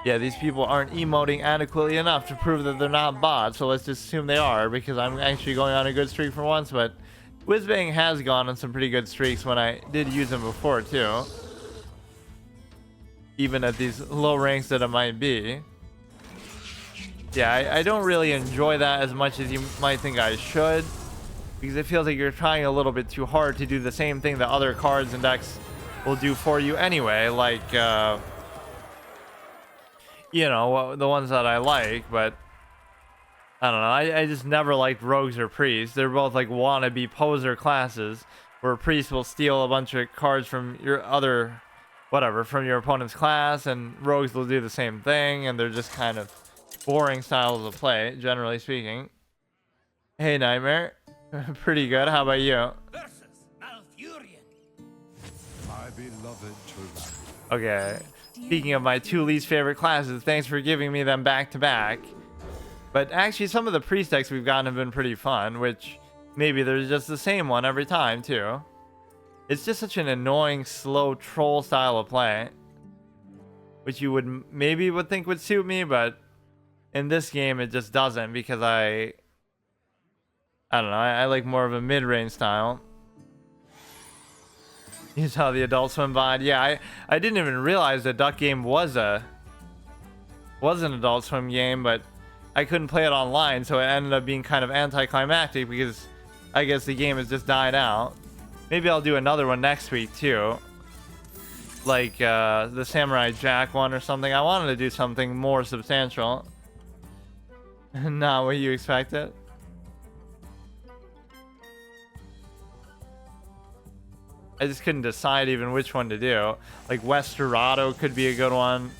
Yeah, these people aren't emoting adequately enough to prove that they're not bots, so let's just assume they are, because I'm actually going on a good streak for once. But Whizbang has gone on some pretty good streaks when I did use him before too, even at these low ranks that it might be. Yeah, I don't really enjoy that as much as you might think I should, because it feels like you're trying a little bit too hard to do the same thing that other cards and decks will do for you anyway, like you know, the ones that I like. But I don't know, I just never liked rogues or priests. They're both like wannabe poser classes, where priests will steal a bunch of cards from your other whatever, from your opponent's class, and rogues will do the same thing, and they're just kind of boring styles of play, generally speaking. Hey Nightmare. Pretty good, how about you? Versus Malfurion. My beloved Tyranno. Okay, speaking of my 2 least favorite classes, thanks for giving me them back to back. But actually, some of the priest decks we've gotten have been pretty fun, which maybe there's just the same one every time too. It's just such an annoying, slow troll style of play, which you would maybe think would suit me, but in this game it just doesn't, because I I don't know. I like more of a mid-range style. You saw the Adult Swim VOD. Yeah, I didn't even realize that Duck Game was an Adult Swim game, but I couldn't play it online, so it ended up being kind of anticlimactic because I guess the game has just died out. Maybe I'll do another one next week too, like the Samurai Jack one or something. I wanted to do something more substantial. Not what you expected. I just couldn't decide even which one to do. Like Westerado could be a good one.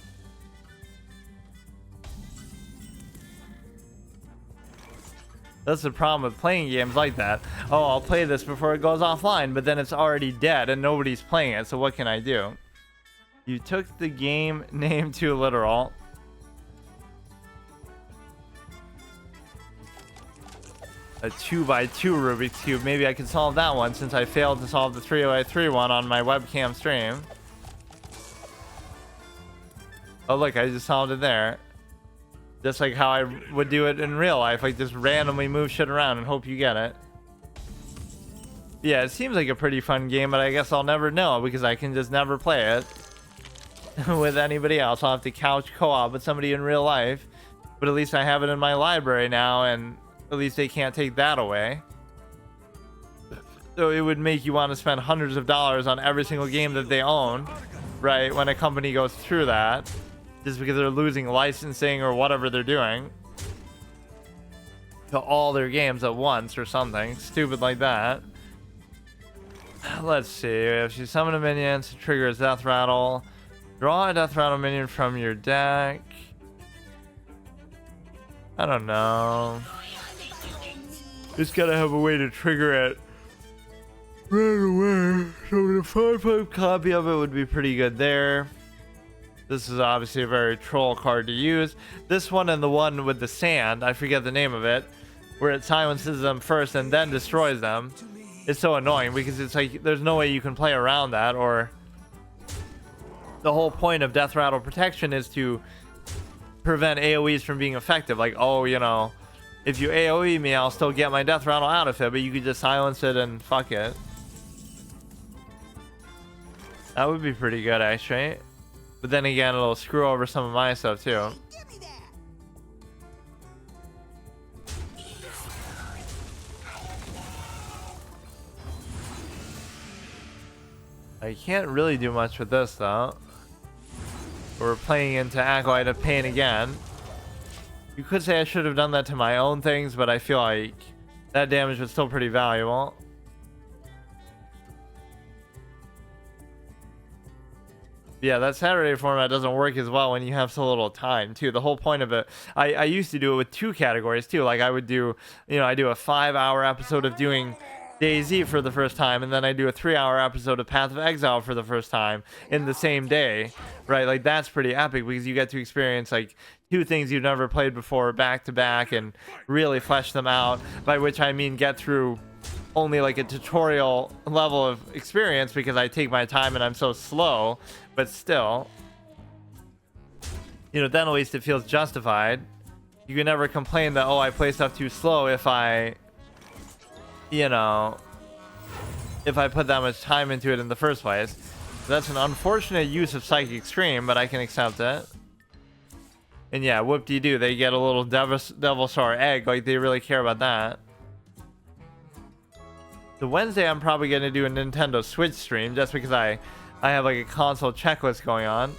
That's the problem with playing games like that. Oh, I'll play this before it goes offline, but then it's already dead and nobody's playing it, so what can I do? You took the game name too literal. A 2x2 Rubik's Cube. Maybe I can solve that one since I failed to solve the 3x3 one on my webcam stream. Oh look, I just solved it there. Just like how I would do it in real life, like just randomly move shit around and hope you get it. Yeah, it seems like a pretty fun game, but I guess I'll never know because I can just never play it with anybody else. I'll have to couch co-op with somebody in real life, but at least I have it in my library now, and at least they can't take that away. So it would make you want to spend hundreds of dollars on every single game that they own, right? When a company goes through that, just because they're losing licensing or whatever they're doing to all their games at once or something stupid like that. Let's see. If you summon a minion to trigger a death rattle, draw a death rattle minion from your deck. I don't know. Just gotta have a way to trigger it right away. So the 5/5 copy of it would be pretty good there. This is obviously a very troll card to use. This one and the one with the sand, I forget the name of it, where it silences them first and then destroys them. It's so annoying because it's like there's no way you can play around that, or the whole point of Death Rattle Protection is to prevent AoEs from being effective. Like, oh, you know, if you AoE me, I'll still get my Death Rattle out of it, but you could just silence it and fuck it. That would be pretty good, actually. But then again, it'll screw over some of my stuff, too. I can't really do much with this, though. We're playing into Acolyte of Pain again. You could say I should have done that to my own things, but I feel like that damage was still pretty valuable. Yeah, that Saturday format doesn't work as well when you have so little time, too. The whole point of it, I used to do it with 2 categories, too. Like, I would do, you know, I do a 5-hour episode of doing DayZ for the first time, and then I do a 3-hour episode of Path of Exile for the first time in the same day, right? Like, that's pretty epic because you get to experience, like, 2 things you've never played before back to back and really flesh them out, by which I mean get through only like a tutorial level of experience because I take my time and I'm so slow, but still, you know, then at least it feels justified. You can never complain that, oh, I play stuff too slow if I, you know, if I put that much time into it in the first place. That's an unfortunate use of Psychic Scream, but I can accept it. And yeah, whoop-de-doo, they get a little Devil Star egg, like they really care about that. So Wednesday, I'm probably going to do a Nintendo Switch stream just because I have like a console checklist going on.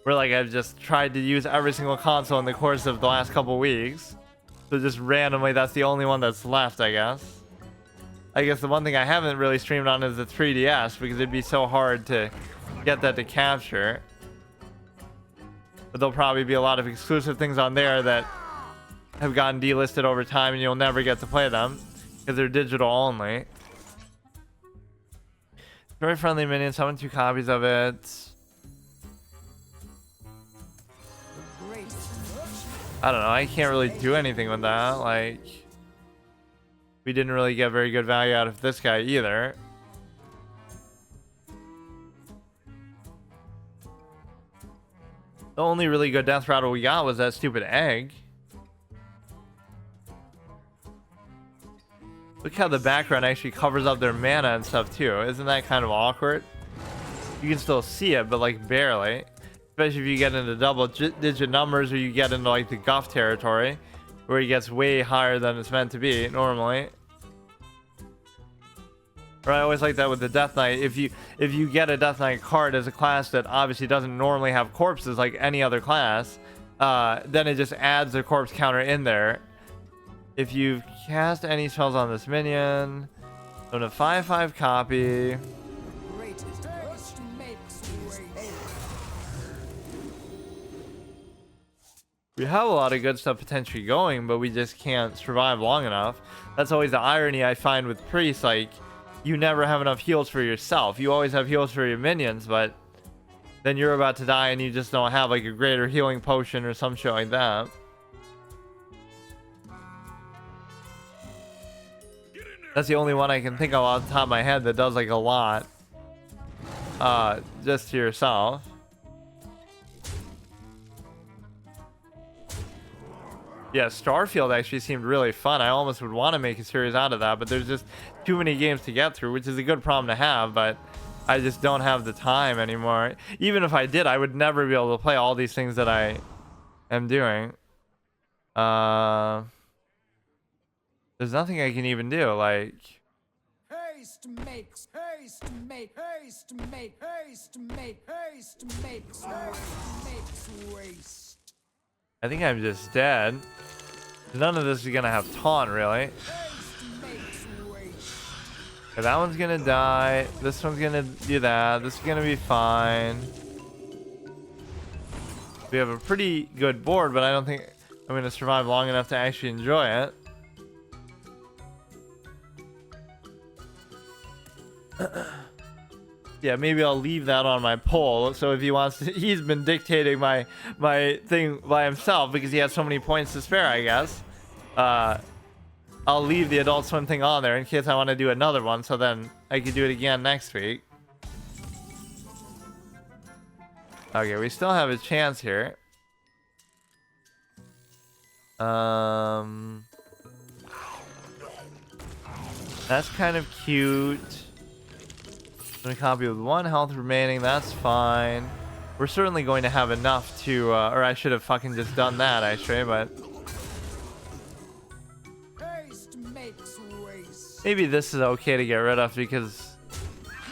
Where like I've just tried to use every single console in the course of the last couple weeks. So just randomly, that's the only one that's left, I guess. I guess the one thing I haven't really streamed on is the 3DS because it'd be so hard to get that to capture. But there'll probably be a lot of exclusive things on there that have gotten delisted over time and you'll never get to play them because they're digital only. Very friendly minion, summon 2 copies of it. I don't know, I can't really do anything with that. Like, we didn't really get very good value out of this guy either. The only really good death rattle we got was that stupid egg. Look how the background actually covers up their mana and stuff too. Isn't that kind of awkward? You can still see it, but like barely. Especially if you get into double-digit numbers or you get into like the guff territory, where it gets way higher than it's meant to be normally. Or I always like that with the Death Knight. If you get a Death Knight card as a class that obviously doesn't normally have corpses like any other class, then it just adds the corpse counter in there. If you cast any spells on this minion, on a 5/5 copy. We have a lot of good stuff potentially going, but we just can't survive long enough. That's always the irony I find with priests. Like, you never have enough heals for yourself. You always have heals for your minions, but then you're about to die and you just don't have like a greater healing potion or some shit like that. That's the only one I can think of off the top of my head that does like a lot. Just to yourself. Yeah, Starfield actually seemed really fun. I almost would want to make a series out of that, but there's just too many games to get through, which is a good problem to have, but I just don't have the time anymore. Even if I did, I would never be able to play all these things that I am doing. There's nothing I can even do, like... Haste makes, haste make, haste make, haste make, haste makes, makes waste. I think I'm just dead. None of this is gonna have taunt, really. Okay, that one's gonna die. This one's gonna do that. This is gonna be fine. We have a pretty good board, but I don't think I'm gonna survive long enough to actually enjoy it. Yeah, maybe I'll leave that on my poll. So if he wants to, he's been dictating my thing by himself because he has so many points to spare, I guess. I'll leave the Adult Swim thing on there in case I want to do another one, so then I could do it again next week. Okay, we still have a chance here. That's kind of cute. I'm gonna copy with 1 health remaining. That's fine. We're certainly going to have enough to, or I should have fucking just done that actually, but maybe this is okay to get rid of because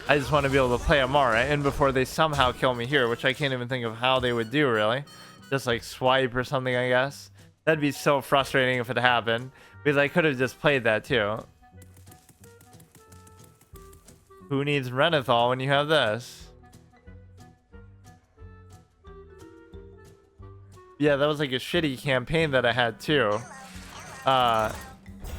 I just want to be able to play Amara and before they somehow kill me here, which I can't even think of how they would do really. Just like swipe or something, I guess. That'd be so frustrating if it happened because I could have just played that too. Who needs Renethal when you have this? Yeah, that was like a shitty campaign that I had too.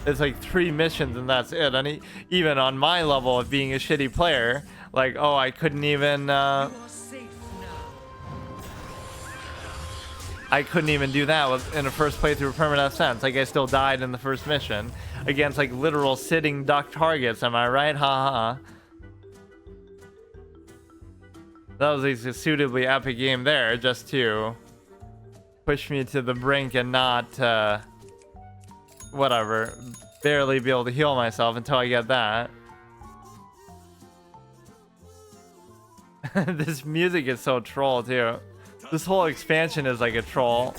It's like 3 missions and that's it. And even on my level of being a shitty player, like, oh, I couldn't even... I couldn't even do that in a first playthrough of Permanent Sense. Like, I still died in the first mission against like literal sitting duck targets. Am I right? Haha. That was a suitably epic game there, just to push me to the brink and not, whatever, barely be able to heal myself until I get that. This music is so troll, too. This whole expansion is like a troll,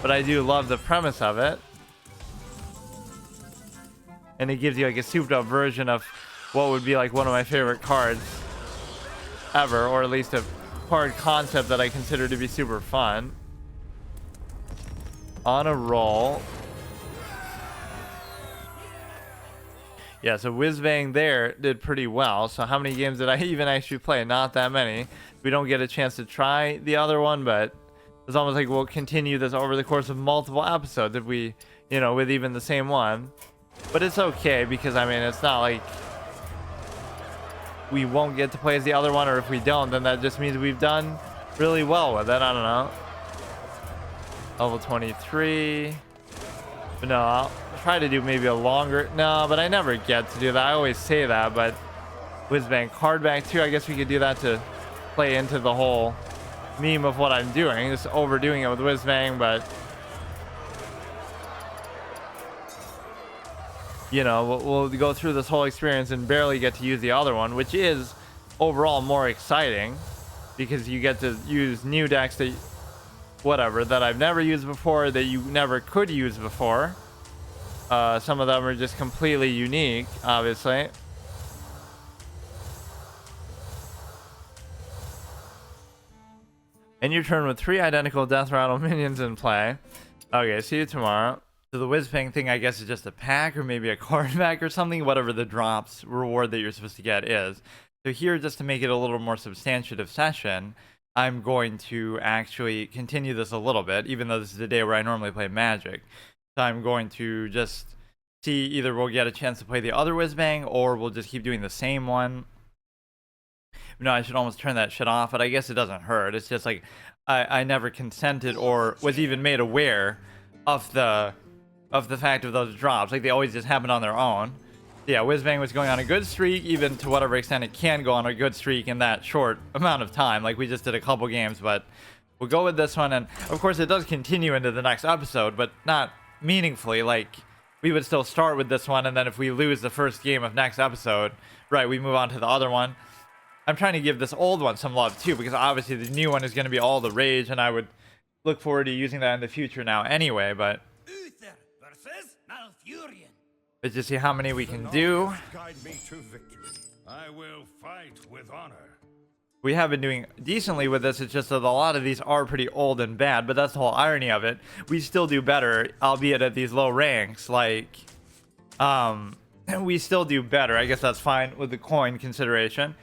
but I do love the premise of it. And it gives you like a souped up version of what would be like one of my favorite cards ever, or at least a card concept that I consider to be super fun. On a roll. Yeah, so Whizbang there did pretty well. So how many games did I even actually play? Not that many. We don't get a chance to try the other one, but it's almost like we'll continue this over the course of multiple episodes if we, you know, with even the same one. But it's okay because, I mean, it's not like we won't get to play as the other one, or if we don't, then that just means we've done really well with it. I don't know. Level 23. But no, I'll try to do maybe a longer... No, but I never get to do that. I always say that, but Whizbang card back too. I guess we could do that to play into the whole meme of what I'm doing, just overdoing it with Whizbang, but you know, we'll go through this whole experience and barely get to use the other one, which is overall more exciting because you get to use new decks that whatever that I've never used before, that you never could use before. Some of them are just completely unique, obviously. End your turn with 3 identical Death Rattle minions in play. Okay, see you tomorrow. So the Whizbang thing, I guess, is just a pack or maybe a card pack or something, whatever the drops reward that you're supposed to get is. So here, just to make it a little more substantive session, I'm going to actually continue this a little bit, even though this is the day where I normally play Magic. So I'm going to just see, either we'll get a chance to play the other Whizbang, or we'll just keep doing the same one. You know, I should almost turn that shit off, but I guess it doesn't hurt. It's just like I never consented or was even made aware of the fact of those drops. Like, they always just happen on their own. Yeah, Whizbang was going on a good streak, even to whatever extent it can go on a good streak in that short amount of time. Like, we just did a couple games, but we'll go with this one. And of course, it does continue into the next episode, but not meaningfully. Like, we would still start with this one, and then if we lose the first game of next episode, right, we move on to the other one. I'm trying to give this old one some love too, because obviously the new one is going to be all the rage, and I would look forward to using that in the future now anyway. But Uther versus Malfurion. let's just see how many we can do. Guide me to victory. I will fight with honor. We have been doing decently with this. It's just that a lot of these are pretty old and bad, but that's the whole irony of it. We still do better, albeit at these low ranks. Like, we still do better. I guess that's fine with the coin consideration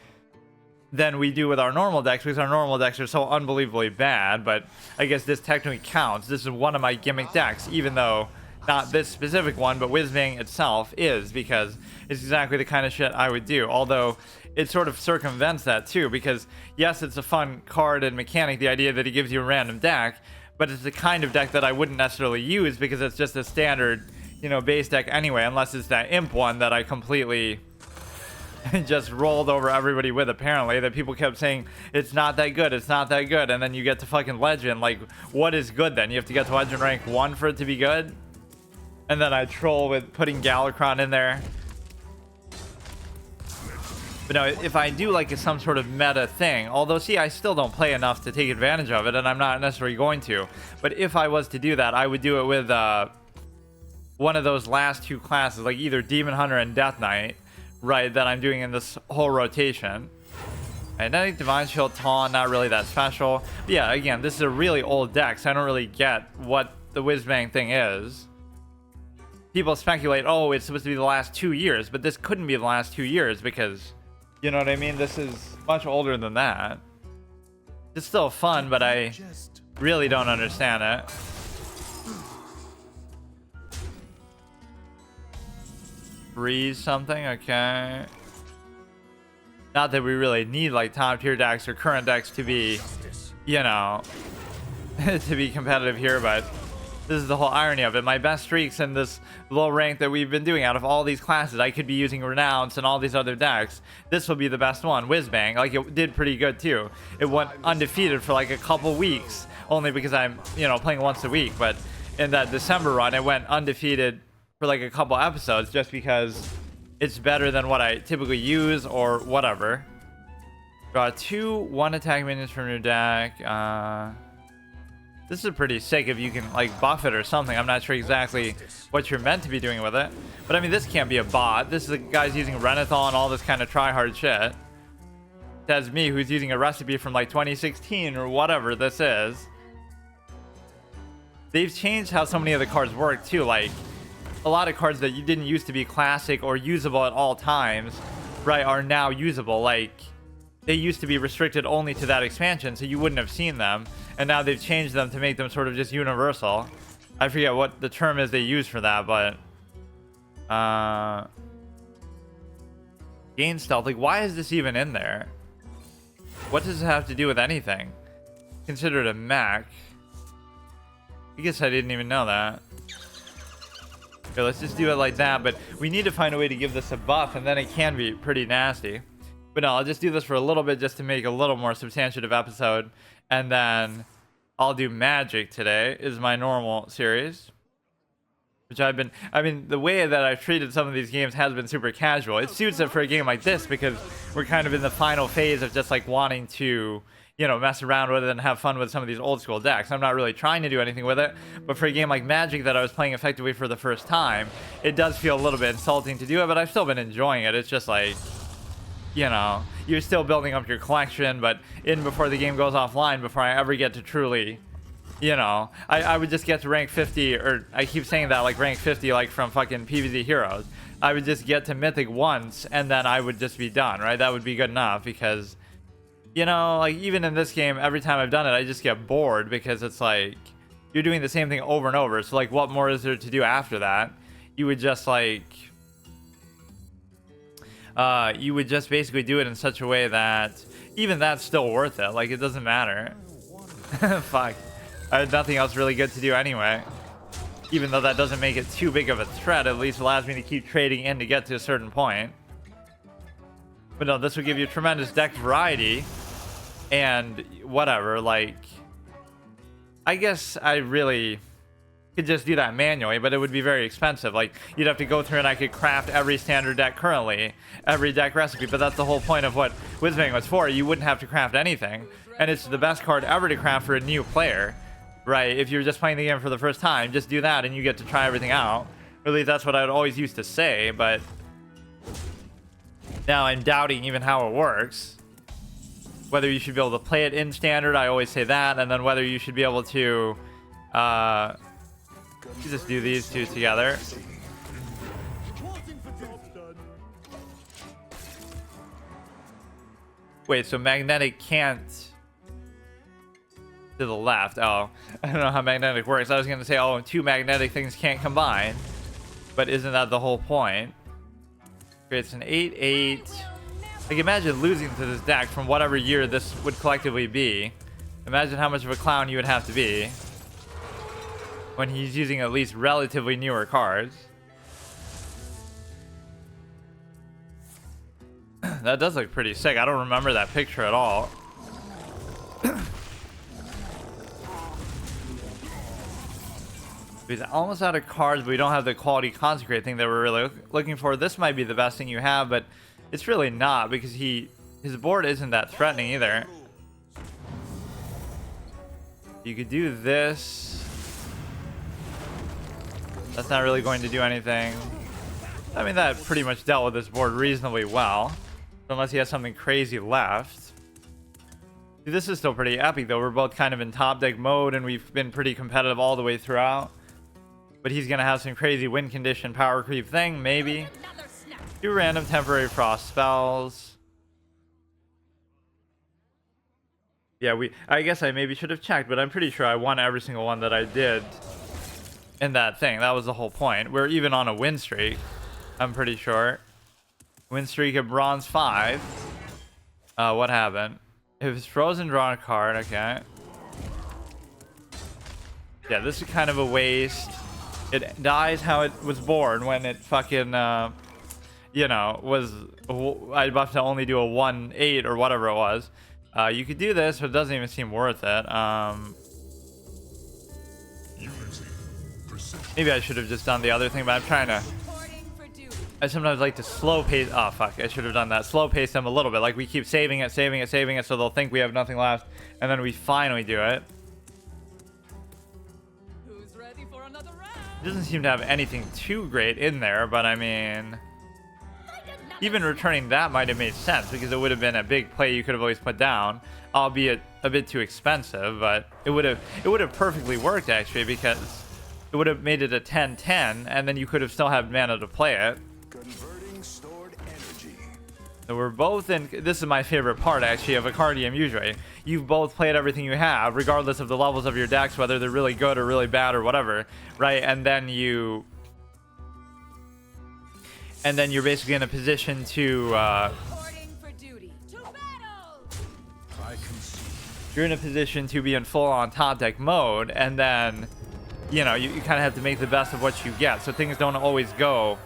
than we do with our normal decks, because our normal decks are so unbelievably bad. But I guess this technically counts. This is one of my gimmick decks, even though not this specific one, but Whizbang itself is, because it's exactly the kind of shit I would do. Although it sort of circumvents that too, because yes, it's a fun card and mechanic, the idea that he gives you a random deck, but it's the kind of deck that I wouldn't necessarily use, because it's just a standard, you know, base deck anyway, unless it's that imp one that I completely just rolled over everybody with, apparently, that people kept saying it's not that good, it's not that good, and then you get to fucking legend. Like, what is good then? You have to get to legend rank 1 for it to be good? And then I troll with putting Gul'dan in there. But no, if I do like some sort of meta thing, although see, I still don't play enough to take advantage of it, and I'm not necessarily going to, but if I was to do that, I would do it with one of those last 2 classes, like either Demon Hunter and Death Knight, right, that I'm doing in this whole rotation. And I think Divine Shield Taunt, not really that special. But yeah, again, this is a really old deck, so I don't really get what the Whizbang thing is. People speculate, oh, it's supposed to be the last 2 years, but this couldn't be the last 2 years, because, you know what I mean? This is much older than that. It's still fun, but I really don't understand it. Freeze something, okay. Not that we really need like top tier decks or current decks to be, you know, to be competitive here, but this is the whole irony of it. My best streaks in this low rank that we've been doing out of all these classes, I could be using Renounce and all these other decks. This will be the best one, Whizbang. Like, it did pretty good too. It went undefeated for like a couple weeks, only because I'm, you know, playing once a week. But in that December run, it went undefeated for like a couple episodes, just because it's better than what I typically use or whatever. Draw 2 1 attack minions from your deck. This is pretty sick if you can like buff it or something. I'm not sure exactly what you're meant to be doing with it, but I mean, this can't be a bot. This is a guy's using Renathal and all this kind of try hard shit. That's me, who's using a recipe from like 2016 or whatever this is. They've changed how so many of the cards work too. Like, a lot of cards that you didn't used to be classic or usable at all times, right, are now usable. Like, they used to be restricted only to that expansion, so you wouldn't have seen them, and now they've changed them to make them sort of just universal. I forget what the term is they use for that, but gain stealth. Like, why is this even in there? What does it have to do with anything? Considered a mech. I guess I didn't even know that. Okay, let's just do it like that, but we need to find a way to give this a buff, and then it can be pretty nasty. But no, I'll just do this for a little bit just to make a little more substantive episode. And then I'll do Magic today is my normal series. Which I mean, the way that I've treated some of these games has been super casual. It suits it for a game like this because we're kind of in the final phase of just like wanting to, you know, mess around with it and have fun with some of these old school decks. I'm not really trying to do anything with it, but for a game like Magic that I was playing effectively for the first time, it does feel a little bit insulting to do it, but I've still been enjoying it. It's just like, you know, you're still building up your collection, but before the game goes offline, before I ever get to truly, you know, I would just get to rank 50, or I keep saying that, like rank 50, like from fucking PvZ Heroes. I would just get to Mythic once, and then I would just be done, right? That would be good enough, because, you know, like even in this game, every time I've done it, I just get bored, because it's like, you're doing the same thing over and over. So like, what more is there to do after that? You would just like, you would just basically do it in such a way that even that's still worth it. Like, it doesn't matter. Fuck. I had nothing else really good to do anyway. Even though that doesn't make it too big of a threat, at least allows me to keep trading in to get to a certain point. But no, this would give you tremendous deck variety. And whatever, like, I guess I really could just do that manually, but it would be very expensive. Like, you'd have to go through and I could craft every standard deck currently, every deck recipe, but that's the whole point of what Whizbang was for. You wouldn't have to craft anything, and it's the best card ever to craft for a new player, right? If you're just playing the game for the first time, just do that and you get to try everything out. Or at least that's what I would always used to say, but now I'm doubting even how it works. Whether you should be able to play it in standard, I always say that, and then whether you should be able to you just do these two together. Wait, so magnetic can't to the left. Oh, I don't know how magnetic works. I was gonna say, oh, two magnetic things can't combine, but isn't that the whole point? Creates an 8/8. Like, imagine losing to this deck from whatever year this would collectively be. Imagine how much of a clown you would have to be when he's using at least relatively newer cards. That does look pretty sick. I don't remember that picture at all. He's almost out of cards, but we don't have the quality consecrate thing that we're really looking for. This might be the best thing you have, but it's really not, because his board isn't that threatening either. You could do this. That's not really going to do anything. I mean, that pretty much dealt with this board reasonably well, unless he has something crazy left. See, this is still pretty epic, though. We're both kind of in top deck mode, and we've been pretty competitive all the way throughout. But he's going to have some crazy win condition power creep thing, maybe. 2 random temporary frost spells. Yeah, I guess I maybe should have checked, but I'm pretty sure I won every single one that I did in that thing. That was the whole point. We're even on a win streak, I'm pretty sure. Win streak of bronze 5. What happened? If it's frozen, draw a card. Okay. Yeah, this is kind of a waste. It dies how it was born when it fucking you know, was I buffed to only do a 1/8 or whatever it was. You could do this, but it doesn't even seem worth it. Maybe I should have just done the other thing, but I'm trying to. I sometimes like to slow pace. Oh fuck! I should have done that. Slow pace them a little bit. Like, we keep saving it, so they'll think we have nothing left, and then we finally do it. Who's ready for another round? It doesn't seem to have anything too great in there, but I mean, even returning that might have made sense, because it would have been a big play you could have always put down, albeit a bit too expensive. But it would have perfectly worked, actually, because it would have made it a 10/10, and then you could have still had mana to play it. Converting stored energy. So we're both in. This is my favorite part, actually, of a card game. Usually, you've both played everything you have, regardless of the levels of your decks, whether they're really good or really bad or whatever, right? And then you're basically in a position to. Reporting for duty. To battle! You're in a position to be in full-on top deck mode, and then, you know, you kind of have to make the best of what you get. So things don't always go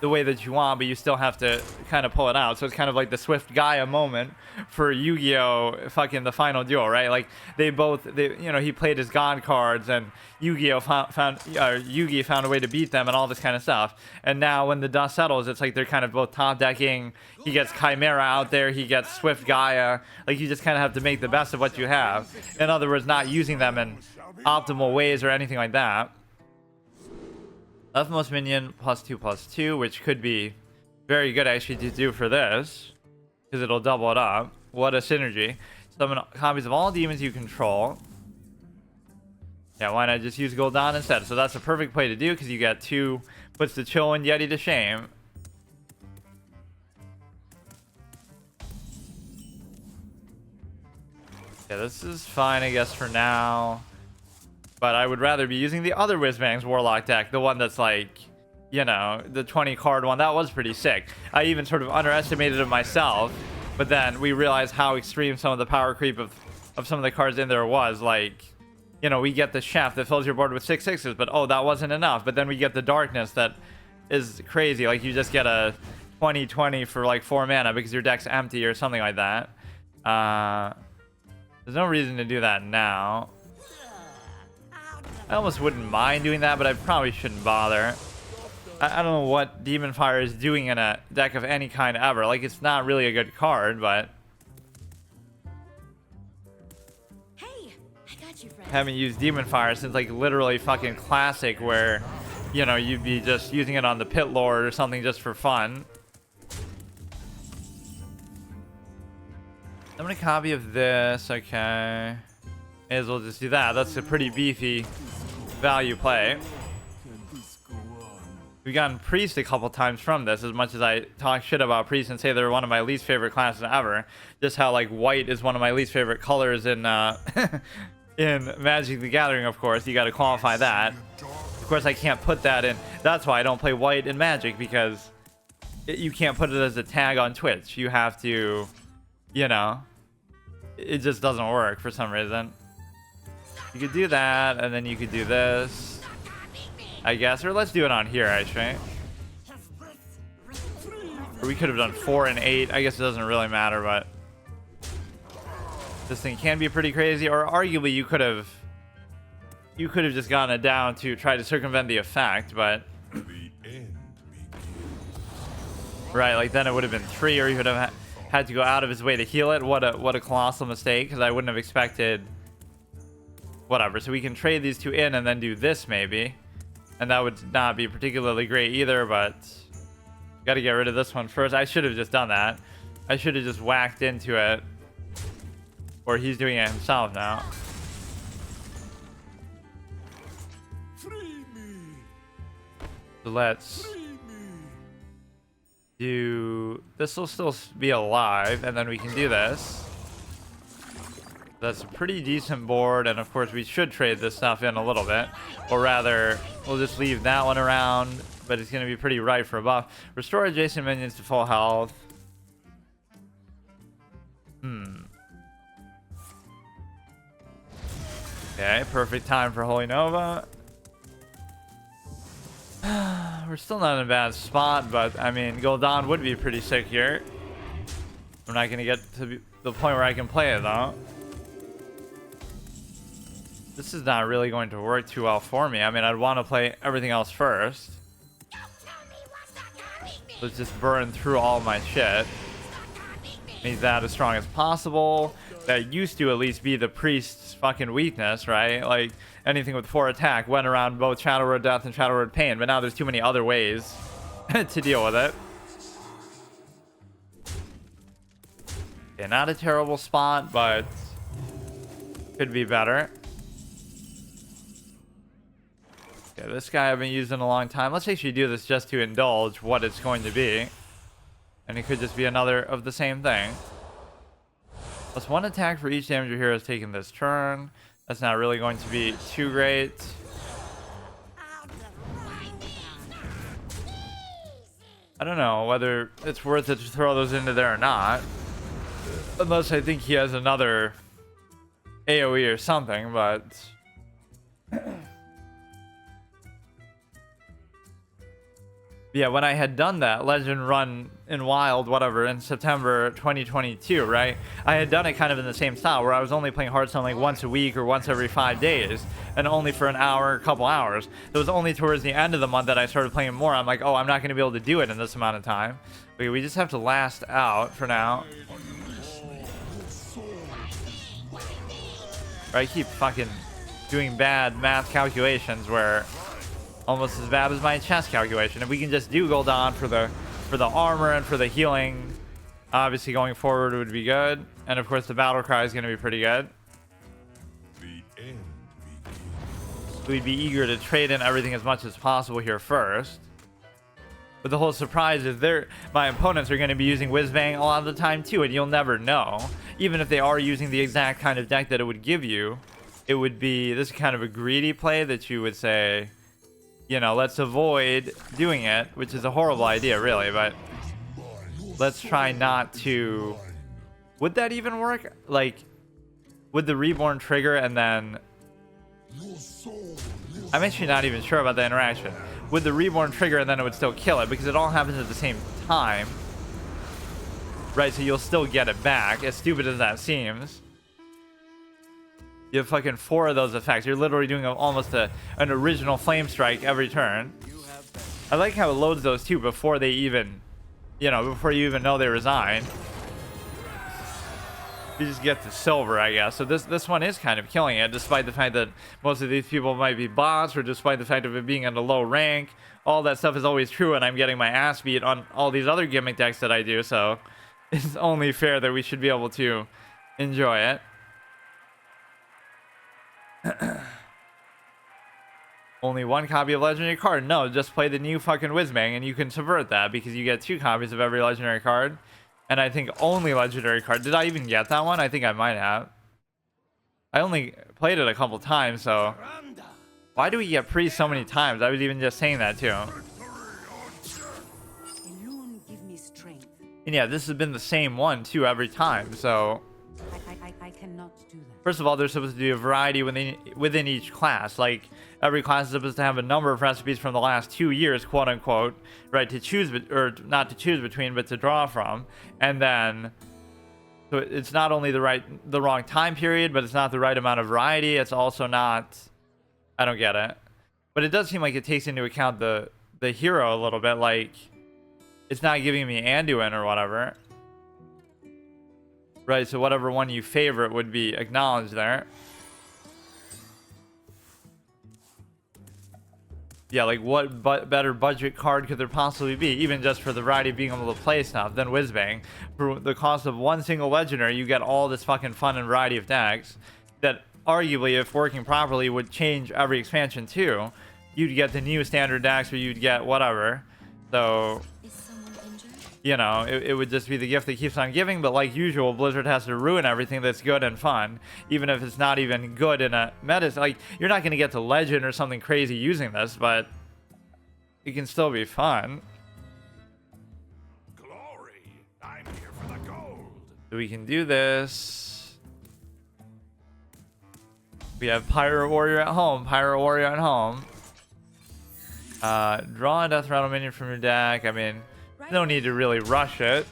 the way that you want, but you still have to kind of pull it out. So it's kind of like the Swift Gaia moment for Yu-Gi-Oh! Fucking the final duel, right? Like they you know, he played his God cards, and Yu-Gi-Oh! found Yugi found a way to beat them and all this kind of stuff. And now when the dust settles, it's like they're kind of both top decking. He gets Chimera out there, he gets Swift Gaia. Like you just kind of have to make the best of what you have. In other words, not using them in optimal ways or anything like that. Leftmost minion +2/+2, which could be very good actually to do for this, because it'll double it up. What a synergy. Summon copies of all demons you control. Yeah, why not just use gul'dan instead? So that's a perfect play to do, because you get 2, puts the chill and Yeti to shame. Yeah, this is fine, I guess, for now. But I would rather be using the other Whizbang's Warlock deck, the one that's like, you know, the 20 card one. That was pretty sick. I even sort of underestimated it myself, but then we realized how extreme some of the power creep of some of the cards in there was. Like, you know, we get the Chef that fills your board with 6/6s, but oh, that wasn't enough. But then we get the Darkness that is crazy. Like, you just get a 20/20 for like 4 mana because your deck's empty or something like that. There's no reason to do that now. I almost wouldn't mind doing that, but I probably shouldn't bother. I don't know what Demon Fire is doing in a deck of any kind ever. Like, it's not really a good card, but... Hey, I got you, friend. haven't used Demon Fire since, like, literally fucking Classic, where, you know, you'd be just using it on the Pit Lord or something just for fun. I'm gonna copy of this, okay. May as well just do that. That's a pretty beefy value play. We've gotten Priest a couple times from this, as much as I talk shit about Priest and say they're one of my least favorite classes ever. Just how, like, white is one of my least favorite colors in in Magic the Gathering, of course. You gotta qualify that. Of course, I can't put that in. That's why I don't play white in Magic, because you can't put it as a tag on Twitch. You have to, you know, it just doesn't work for some reason. You could do that, and then you could do this, I guess. Or let's do it on here, actually. Or we could have done 4 and 8. I guess it doesn't really matter, but this thing can be pretty crazy. Or arguably, you could have just gotten it down to try to circumvent the effect, but right, like then it would have been 3, or he would have had to go out of his way to heal it. What a colossal mistake, because I wouldn't have expected. Whatever, so we can trade these 2 in and then do this maybe. And that would not be particularly great either, but got to get rid of this one first. I should have just done that. I should have just whacked into it. Or he's doing it himself now. So let's do... This will still be alive, and then we can do this. That's a pretty decent board, and of course we should trade this stuff in a little bit. Or rather, we'll just leave that one around, but it's going to be pretty ripe for a buff. Restore adjacent minions to full health. Okay, perfect time for Holy Nova. We're still not in a bad spot, but I mean, gul'dan would be pretty sick here. We're not going to get to the point where I can play it, though. This is not really going to work too well for me. I mean, I'd want to play everything else first. Let's just burn through all my shit. Make that as strong as possible. That used to at least be the priest's fucking weakness, right? Like, anything with 4 attack went around both Shadow Road Death and Shadow Road Pain, but now there's too many other ways to deal with it. Okay, not a terrible spot, but could be better. Yeah, this guy I've been using a long time. Let's actually do this just to indulge what it's going to be. And it could just be another of the same thing. Plus 1 attack for each damage your hero has taken this turn. That's not really going to be too great. I don't know whether it's worth it to throw those into there or not. Unless I think he has another AoE or something, but... Yeah, when I had done that legend run in Wild, whatever, in September 2022, right? I had done it kind of in the same style where I was only playing Hearthstone like once a week or once every 5 days and only for an hour, a couple hours. It was only towards the end of the month that I started playing more. I'm like, oh, I'm not going to be able to do it in this amount of time. Okay, we just have to last out for now. I keep fucking doing bad math calculations where almost as bad as my chess calculation. If we can just do gul'dan for the armor and for the healing, obviously going forward would be good. And of course the battle cry is going to be pretty good. The end begins. We'd be eager to trade in everything as much as possible here first. But the whole surprise is my opponents are going to be using Whizbang a lot of the time too, and you'll never know. Even if they are using the exact kind of deck that it would give you, it would be this kind of a greedy play that you would say, you know, let's avoid doing it, which is a horrible idea, really, but let's try not to. Would that even work? Like, would the reborn trigger and then I'm actually not even sure about the interaction. Would the reborn trigger and then it would still kill it because it all happens at the same time, right? So you'll still get it back, as stupid as that seems. You have fucking 4 of those effects. You're literally doing almost an original flame strike every turn. I like how it loads those too before they even, you know, before you even know they resign. You just get to silver, I guess. So this one is kind of killing it, despite the fact that most of these people might be bots, or despite the fact of it being at a low rank. All that stuff is always true, and I'm getting my ass beat on all these other gimmick decks that I do. So it's only fair that we should be able to enjoy it. Only 1 copy of legendary card. No, just play the new fucking Whizbang and you can subvert that because you get 2 copies of every legendary card. And I think only legendary card. Did I even get that one? I think I might have. I only played it a couple times, so why do we get pre so many times? I was even just saying that too. Alone give me strength. And yeah, this has been the same one too every time, so I cannot do that. first of all, there's supposed to be a variety within each class. Like, every class is supposed to have a number of recipes from the last 2 years, quote unquote, right, to choose, or not to choose between, but to draw from. And then, so it's not only the wrong time period, but it's not the right amount of variety. It's also not, I don't get it. But it does seem like it takes into account the hero a little bit. Like, it's not giving me Anduin or whatever. Right, so whatever one you favorite would be acknowledged there. Yeah, like what better budget card could there possibly be, even just for the variety of being able to play stuff, than Whizbang? For the cost of 1 single legendary, you get all this fucking fun and variety of decks that arguably, if working properly, would change every expansion too. You'd get the new standard decks, or you'd get whatever. So, Is someone injured? you know, it would just be the gift that keeps on giving. But like usual, Blizzard has to ruin everything that's good and fun, even if it's not even good in a meta. Like, you're not going to get to legend or something crazy using this, but it can still be fun. Glory! I'm here for the gold. So we can do this. We have Pyro Warrior at home. Pyro Warrior at home. Draw a Death Rattle minion from your deck. I mean, no need to really rush it.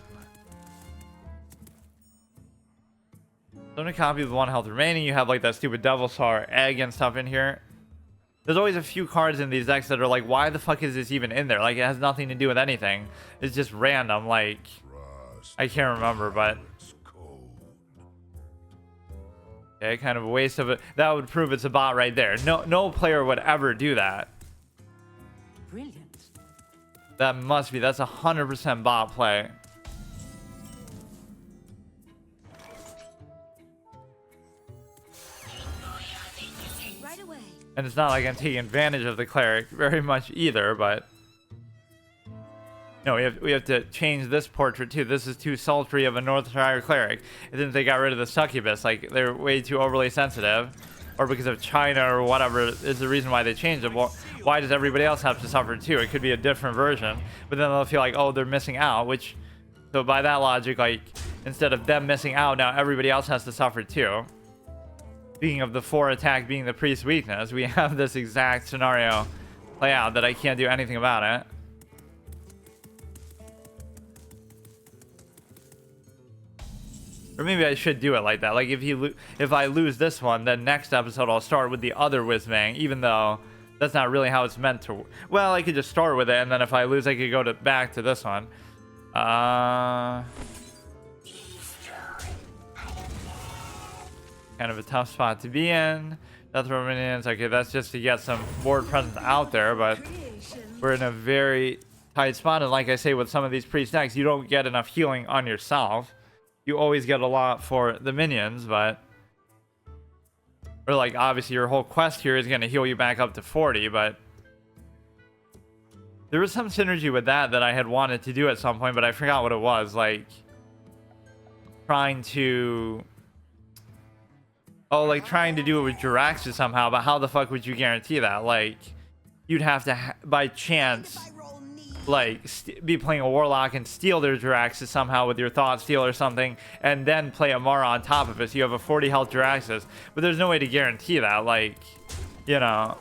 Summon a copy with 1 health remaining. You have like that stupid Devil Star egg and stuff in here. There's always a few cards in these decks that are like, why the fuck is this even in there? Like, it has nothing to do with anything. It's just random. Like, I can't remember, but okay, kind of a waste of it. That would prove it's a bot right there. No player would ever do that. Brilliant. That must be. That's 100% bot play. Right away. And it's not like I'm taking advantage of the cleric very much either, but no, we have to change this portrait too. This is too sultry of a Northshire cleric. And then they got rid of the succubus. Like, they're way too overly sensitive, or because of China or whatever is the reason why they changed it. Well, why does everybody else have to suffer too? It could be a different version, but then they'll feel like, oh, they're missing out. Which, so by that logic, like, instead of them missing out, now everybody else has to suffer too. Speaking of the 4 attack being the priest's weakness, we have this exact scenario play out that I can't do anything about it. Or maybe I should do it like that. Like if I lose this one, then next episode I'll start with the other Whizbang, even though that's not really how it's meant to. Well, I could just start with it, and then if I lose, I could go back to this one. Kind of a tough spot to be in. Death Row minions. Okay, that's just to get some board presence out there, but we're in a very tight spot. And like I say, with some of these priest decks, you don't get enough healing on yourself. You always get a lot for the minions, but or like obviously your whole quest here is going to heal you back up to 40, but there was some synergy with that I had wanted to do at some point, but I forgot what it was. Like trying to trying to do it with Jiraxis somehow, but how the fuck would you guarantee that? Like you'd have to by chance like be playing a Warlock and steal their Jiraxis somehow with your Thought Steal or something, and then play a Mara on top of it, so you have a 40 health Jiraxis. But there's no way to guarantee that. Like, you know,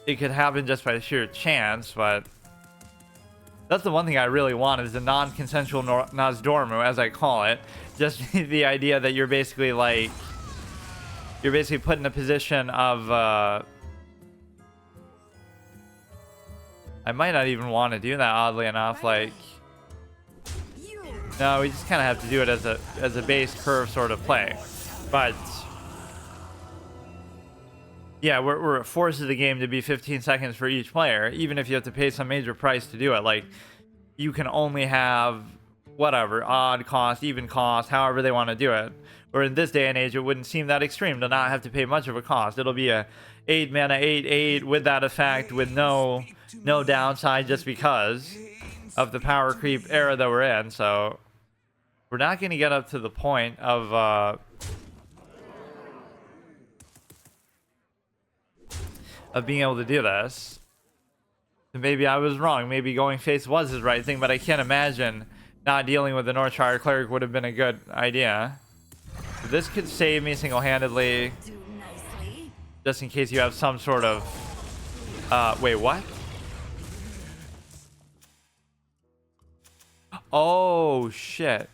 it could happen just by sheer chance. But that's the one thing I really want, is the non-consensual Nozdormu, as I call it. Just the idea that you're basically like, you're basically put in a position of, I might not even want to do that, oddly enough. Like, no, we just kind of have to do it as a base curve sort of play. But yeah, it forces the game to be 15 seconds for each player, even if you have to pay some major price to do it. Like, you can only have whatever, odd cost, even cost, however they want to do it. Or in this day and age, it wouldn't seem that extreme to not have to pay much of a cost. It'll be a 8 mana 8/8 with that effect, with no downside, just because of the power creep era that we're in. So we're not going to get up to the point of being able to do this. Maybe I was wrong. Maybe going face was his right thing, but I can't imagine not dealing with the Northshire Cleric would have been a good idea. This could save me single-handedly, just in case you have some sort of wait, what? Oh shit.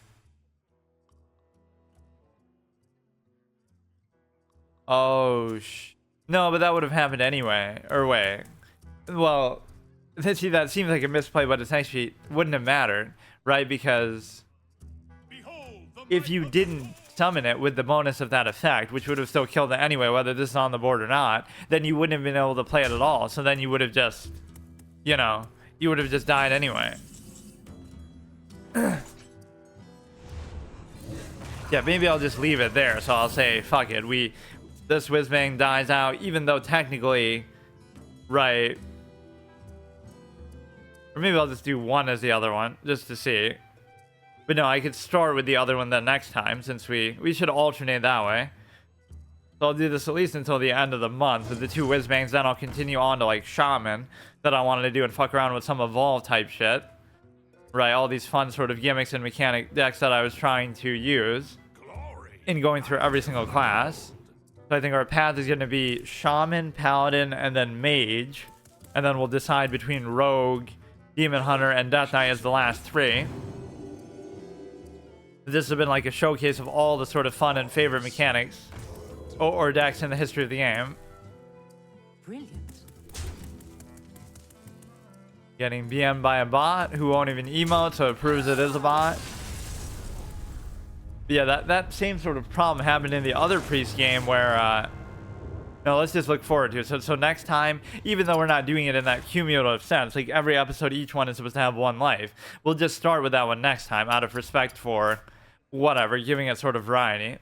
Oh no, but that would have happened anyway. Or wait, well, see, that seems like a misplay, but it's actually wouldn't have mattered, right? Because if you didn't summon it with the bonus of that effect, which would have still killed it anyway, whether this is on the board or not, then you wouldn't have been able to play it at all. So then you would have just, you know, you would have just died anyway. Yeah, maybe I'll just leave it there. So I'll say, fuck it. This Whizbang dies out, even though technically, right? Or maybe I'll just do one as the other one, just to see. But no, I could start with the other one the next time, since we should alternate that way. So I'll do this at least until the end of the month with the 2 Whizbangs. Then I'll continue on to like Shaman that I wanted to do and fuck around with some Evolve type shit. Right, all these fun sort of gimmicks and mechanic decks that I was trying to use in going through every single class. So I think our path is going to be Shaman, Paladin, and then Mage. And then we'll decide between Rogue, Demon Hunter, and Death Knight as the last 3. This has been like a showcase of all the sort of fun and favorite mechanics or decks in the history of the game. Brilliant. Getting BM'd by a bot who won't even emote, so it proves it is a bot. But yeah, that same sort of problem happened in the other Priest game where, no, let's just look forward to it. So next time, even though we're not doing it in that cumulative sense, like every episode, each one is supposed to have 1 life, we'll just start with that one next time out of respect for whatever, giving it sort of variety.